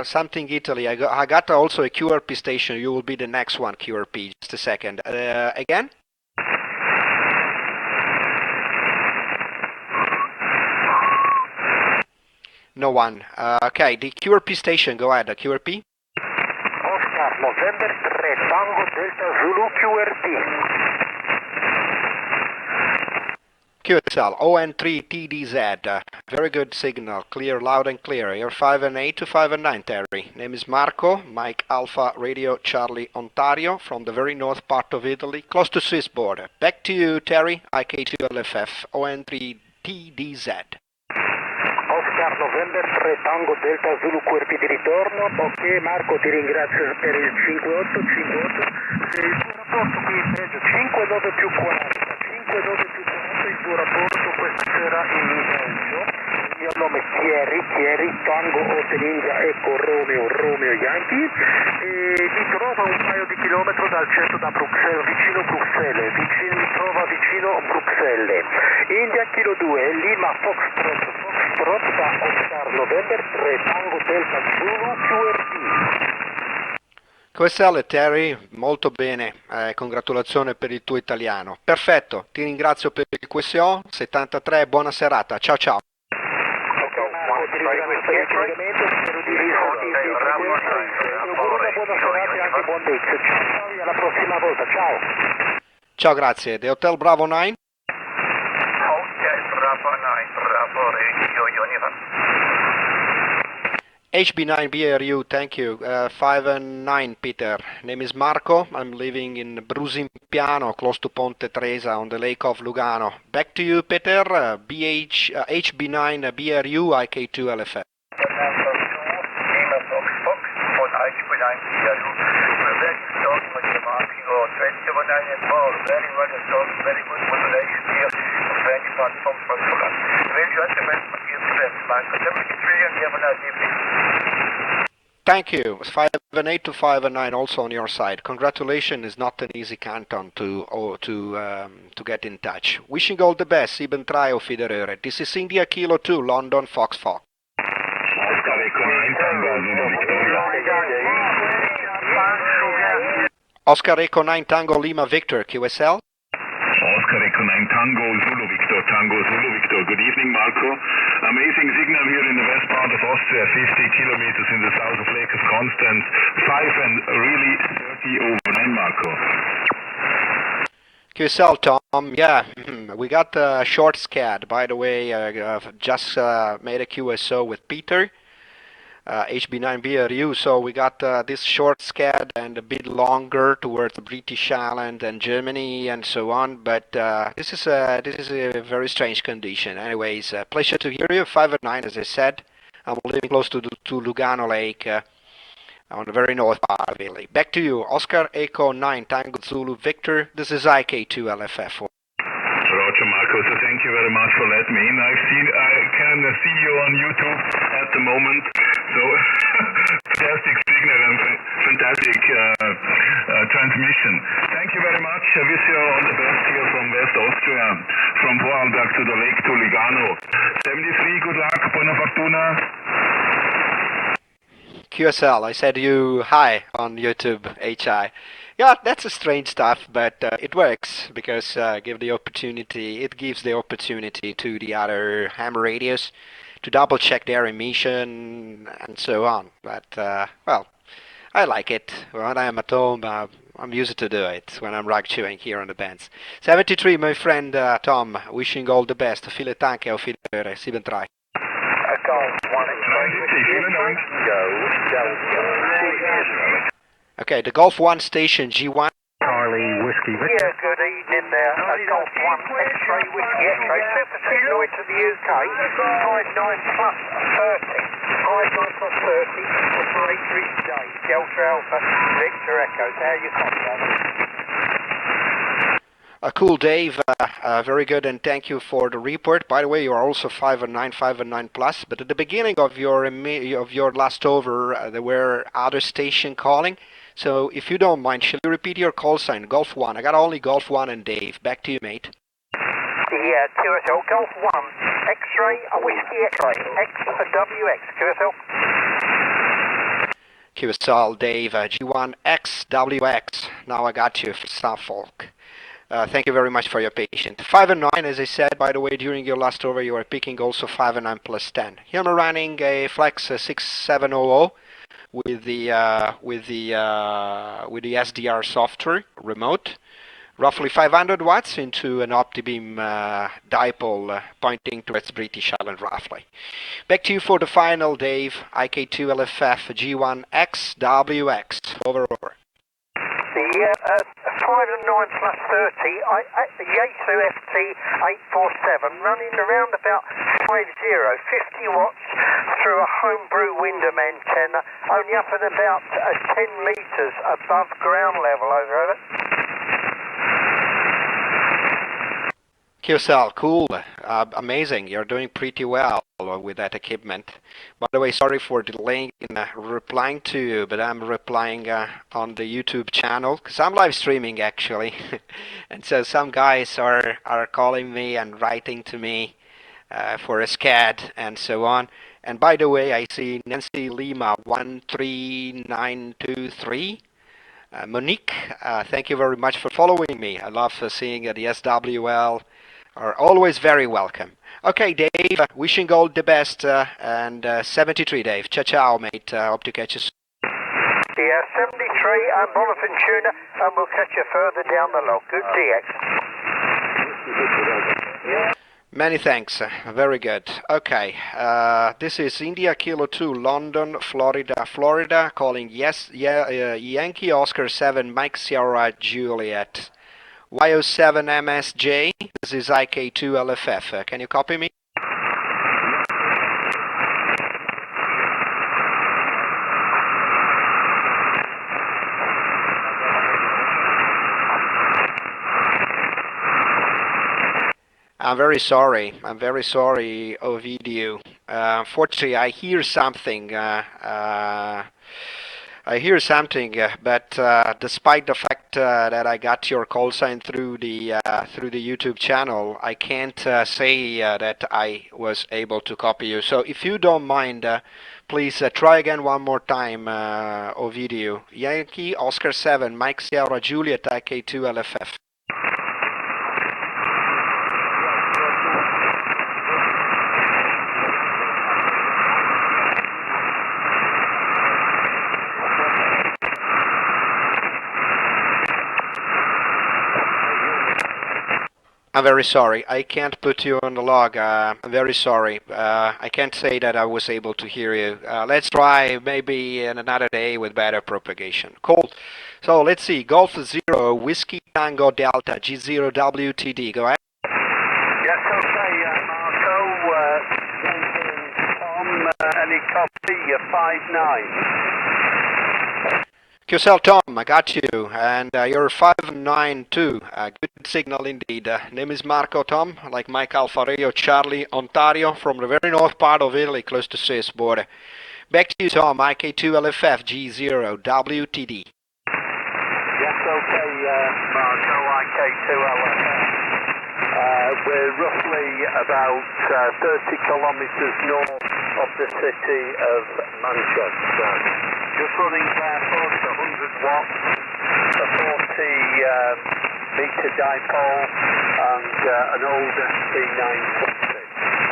something Italy. I got also a QRP station. You will be the next one, QRP. Just a second. Again? No one. Okay, the QRP station, go ahead, the QRP. Oscar, November 3, Tango Delta Zulu QRP. QSL, ON3 TDZ. Very good signal, clear, loud and clear. You're 5 and 8 to 5 and 9, Terry. Name is Marco, Mike Alpha Radio Charlie Ontario, from the very north part of Italy, close to Swiss border. Back to you, Terry, IK2LFF, ON3 TDZ. Oscar, November 3, Tango Delta Zulu QRP di ritorno. Ok, Marco, ti ringrazio per il 58. Il tuo rapporto qui in peggio, 59 più 40. 59 più 40 il tuo rapporto questa sera in Belgio. Il mio nome è Thierry, Tango Hotel India Eco Romeo Yankee. E mi trova un paio di chilometri dal centro da Bruxelles, vicino Bruxelles. Mi trova trova vicino Bruxelles. India Kilo 2, Lima Foxtrot da Oscar November 3 Tango Delta Zulu QRT. QSL Terry, molto bene, congratulazioni per il tuo italiano. Perfetto, ti ringrazio per il QSO 73, buona serata, ciao ciao. Alla prossima volta, ciao. Ciao, grazie. The Hotel Bravo 9? Hotel Bravo 9, Bravo Radio Union. HB9 BRU, thank you. 5 and 9, Peter. Name is Marco. I'm living in Brusimpiano, close to Ponte Tresa, on the lake of Lugano. Back to you, Peter. HB9 BRU, IK2LFF. Very well installed, very good modulation here. French platform for Poland. Very good, dear friends. Michael 73 and have a nice evening. Thank you. 5 and 8 to 5 and 9 also on your side. Congratulations is not an easy canton to get in touch. Wishing all the best, Sieben Trio Fiderere. This is India Kilo 2, London Fox Fox. Oscar Echo 9 Tango Lima Victor, QSL. Oscar Echo 9 Tango Zulu Victor, Tango Zulu Victor. Good evening, Marco. Amazing signal here in the west part of Austria, 50 kilometers in the south of Lake of Constance. 5 and really 30 over 9, Marco. QSL, Tom. Yeah, we got a short SCAD. By the way, just made a QSO with Peter. HB9 BRU, so we got this short SCAD and a bit longer towards the British Island and Germany and so on, but this is a very strange condition. Anyways, pleasure to hear you. 5 and 9, as I said. I'm living close to Lugano Lake on the very north part of Italy. Back to you, Oscar Echo 9 Tango Zulu Victor. This is IK2LFF. Roger, Marco. So thank you very much for letting me in. I can see you on YouTube at the moment. So fantastic signal and fantastic transmission. Thank you very much. I wish you all the best here from West Austria, from Vorarlberg to the lake to Lugano. 73, good luck, buona fortuna. QSL, I said you hi on YouTube, HI. Yeah, that's a strange stuff, but it works because it gives the opportunity to the other ham radios to double check their emission and so on. But well, I like it. When I am at home, I'm used to do it when I'm rag chewing here on the bands. 73, my friend Tom, wishing all the best. File tanke auf Wiederhören. 73. Okay, the Golf 1 station, G1. Charlie Whiskey Victor. Yeah, good evening there. Golf 1 X-ray Whiskey X-ray. Super signal into the UK. 59 plus 30. 59 plus 30. Operatory today. Delta Alpha Victor Echoes. How you coming? Cool, Dave. Very good, and thank you for the report. By the way, you are also 5 and 9 plus. But at the beginning of your last over, there were other station calling. So if you don't mind, shall you repeat your call sign? Golf 1. I got only Golf 1 and Dave. Back to you, mate. Yeah, QSL. Golf 1. X-ray, Whiskey X-ray. XWX. QSL. QSL, Dave. G1 XWX. Now I got you, Suffolk. Thank you very much for your patience. 5 and 9, as I said, by the way, during your last over, you are picking also 5 and 9 plus 10. Here I'm running a Flex 6700 with the SDR software remote, roughly 500 watts into an OptiBeam dipole pointing towards British Island, roughly. Back to you for the final, Dave. IK2LFF G1 XWX. Over. Yeah, 5 and 9 plus 30, Yaesu FT 847, running around about 50 watts through a homebrew Windham antenna, only up at about 10 metres above ground level, over. QSL, cool, amazing, you're doing pretty well. trouble with that equipment. By the way, sorry for delaying in replying to you, but I'm replying on the YouTube channel because I'm live streaming actually. And so some guys are calling me and writing to me for a SCAD and so on. And by the way, I see Nancy Lima 13923. Monique, thank you very much for following me. I love seeing the SWL are always very welcome. Okay, Dave, wishing all the best, and 73, Dave. Ciao, ciao, mate. Hope to catch you soon. Yeah, 73, I'm Bonifant Tuner, and we'll catch you further down the log. Good DX. Many thanks. Very good. Okay, this is India Kilo 2, London, Florida, calling Yankee Oscar 7, Mike Sierra Juliet. YO7 MSJ, this is IK2LFF. Can you copy me? I'm very sorry, Ovidio. Unfortunately, I hear something. But despite the fact that I got your call sign through the YouTube channel, I can't say that I was able to copy you. So if you don't mind, please try again one more time, Ovidio. Yankee Oscar 7, Mike Sierra Juliet, IK2LFF. I'm very sorry. I can't put you on the log. I'm very sorry. I can't say that I was able to hear you. Let's try maybe in another day with better propagation. Cool. So let's see. Golf 0, Whiskey Tango Delta, G0 WTD. Go ahead. Yes, okay, Marco. Tom, any copy? 5-9. QSL Tom, I got you, and you're 592. Good signal indeed. Name is Marco Tom, like Mike Alfa Radio Charlie, Ontario, from the very north part of Italy, close to Swiss border. Back to you, Tom. IK2LFF G0 WTD. Yes, okay, Marco. IK2LFF. We're roughly about 30 kilometres north of the city of Manchester. Just running barefoot, 100 watts, a 40-metre dipole, and an old ST960.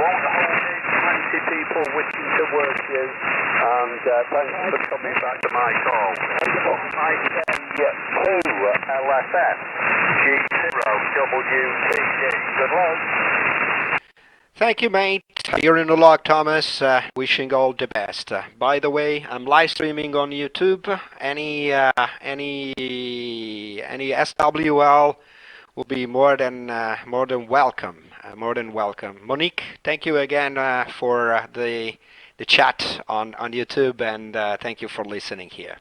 Won't hold it, 20 people wishing to work you, and thanks for coming back to my call. IK2LFF G0 WTD. Good luck. Thank you, mate. You're in the log, Thomas. Wishing all the best. By the way, I'm live streaming on YouTube. Any SWL will be more than welcome. More than welcome. Monique, thank you again for the chat on YouTube, and thank you for listening here.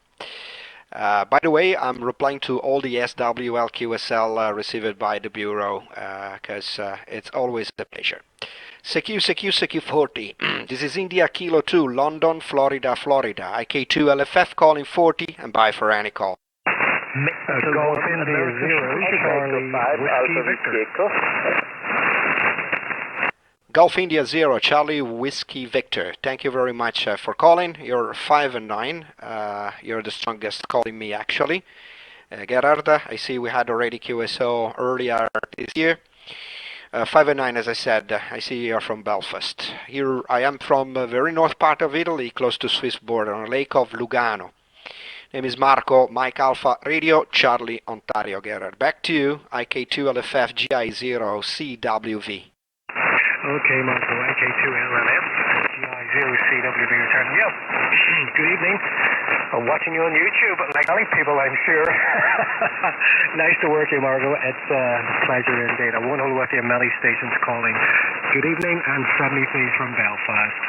By the way, I'm replying to all the SWL QSL received by the Bureau because it's always a pleasure. CQ 40. This is India Kilo 2, London, Florida. IK2LFF calling 40, and bye for any call. Golf India 0, Charlie, Whiskey Victor. Golf India 0, Charlie Whiskey Victor. Thank you very much for calling. You're 5 and 9. You're the strongest calling me actually. Gerard, I see we had already QSO earlier this year. 5 and 9, as I said, I see you're from Belfast. Here I am from the very north part of Italy, close to Swiss border, on the Lake of Lugano. Name is Marco, Mike Alpha Radio, Charlie, Ontario, Gerard. Back to you, IK2LFF GI0 CWV. Okay, Marco, IK2LFF GI0 CWV return. Yep. Good evening. I'm watching you on YouTube, like many people, I'm sure. Nice to work you, Margot. It's a pleasure indeed. I won't hold with you, many stations calling. Good evening, and 73 from Belfast.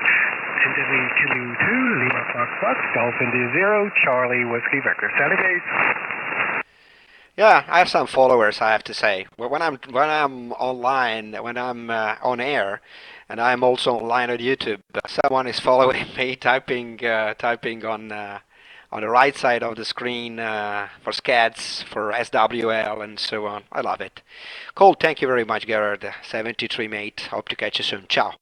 India Kilo 2, Lima Fox, Golf India 0, Charlie Whiskey Victor. 70. Yeah, I have some followers, I have to say. When I'm online, when I'm on air, and I'm also online on YouTube. Someone is following me, typing on the right side of the screen for SCADs, for SWL, and so on. I love it. Cool. Thank you very much, Gerard. 73 mate. Hope to catch you soon. Ciao.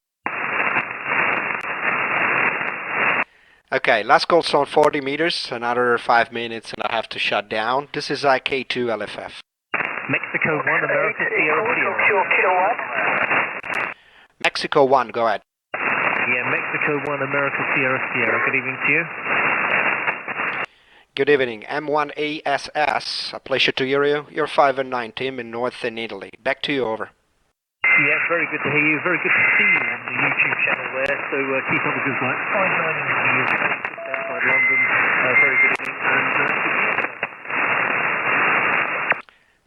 Okay, last call's on 40 meters. Another 5 minutes, and I have to shut down. This is IK2LFF. Mexico 1, America Sierra Sierra. Mexico 1, go ahead. Yeah, Mexico 1, America Sierra Sierra. Good evening to you. Good evening. M1ASS, a pleasure to hear you. You're 5 and 9 team in northern Italy. Back to you, over. Yeah, very good to hear you. Very good to see you on the YouTube channel there. So keep up the good work. 5-9 engineers just outside London. Very good evening.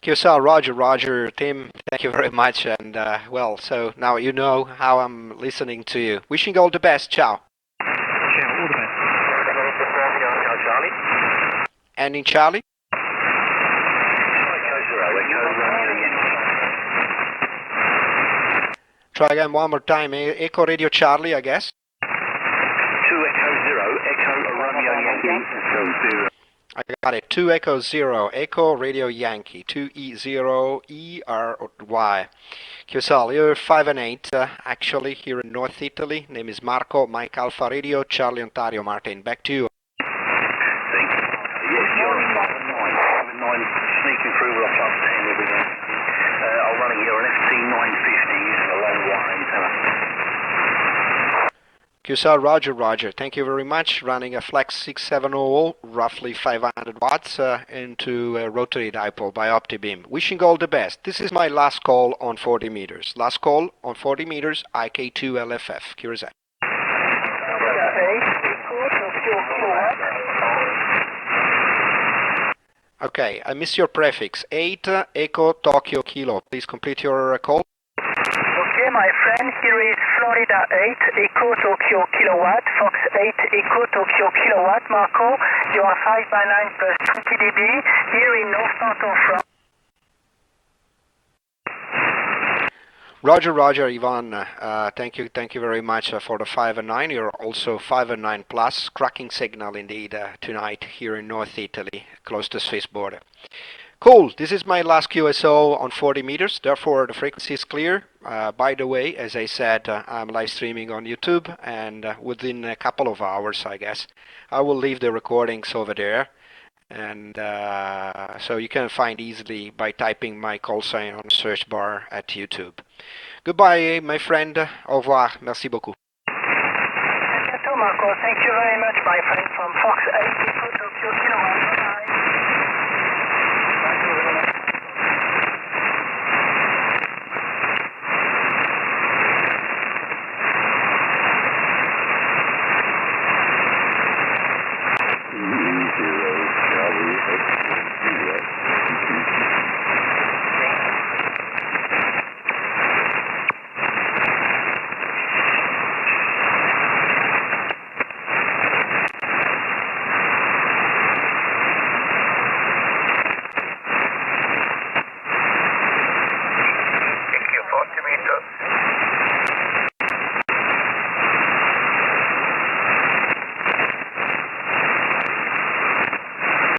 QSL, Roger, Tim, thank you very much. And well, so now you know how I'm listening to you. Wishing you all the best. Ciao. Ciao, all the best. And in Charlie? Try again one more time. Echo Radio Charlie, I guess. 2 Echo 0, Echo Romeo Yankee. I got it. 2 Echo 0, Echo Radio Yankee. 2E0 ERY. QSL, you're 5 and 8, actually, here in North Italy. Name is Marco, Mike Alpha Radio, Charlie Ontario, Martin. Back to you. Thank you. Yes, you're 5 and 9, sneaking through with a plus 10 every day. I'm running here an FT 950 using a long wire antenna. QSL, Roger. Thank you very much. Running a Flex 670, roughly 500 watts, into a rotary dipole by OptiBeam. Wishing all the best. This is my last call on 40 meters. Last call on 40 meters, IK2LFF. Curacao. Okay, I miss your prefix. 8 Echo Tokyo Kilo. Please complete your call. Okay, my friend, here is Florida 8 Echo Tokyo Kilowatt, Fox 8 Echo Tokyo Kilowatt. Marco, you are 5 by 9 plus 20 dB here in North Canton, France. Roger, Ivan. Thank you very much for the 5 and 9. You're also 5 and 9 plus. Cracking signal indeed tonight here in North Italy, close to Swiss border. Cool. This is my last QSO on 40 meters. Therefore, the frequency is clear. By the way, as I said, I'm live streaming on YouTube, and within a couple of hours, I guess, I will leave the recordings over there. And so you can find easily by typing my call sign on the search bar at YouTube. Goodbye, my friend. Au revoir. Merci beaucoup. Thank you too, Marco. Thank you very much, my friend, from Fox 8.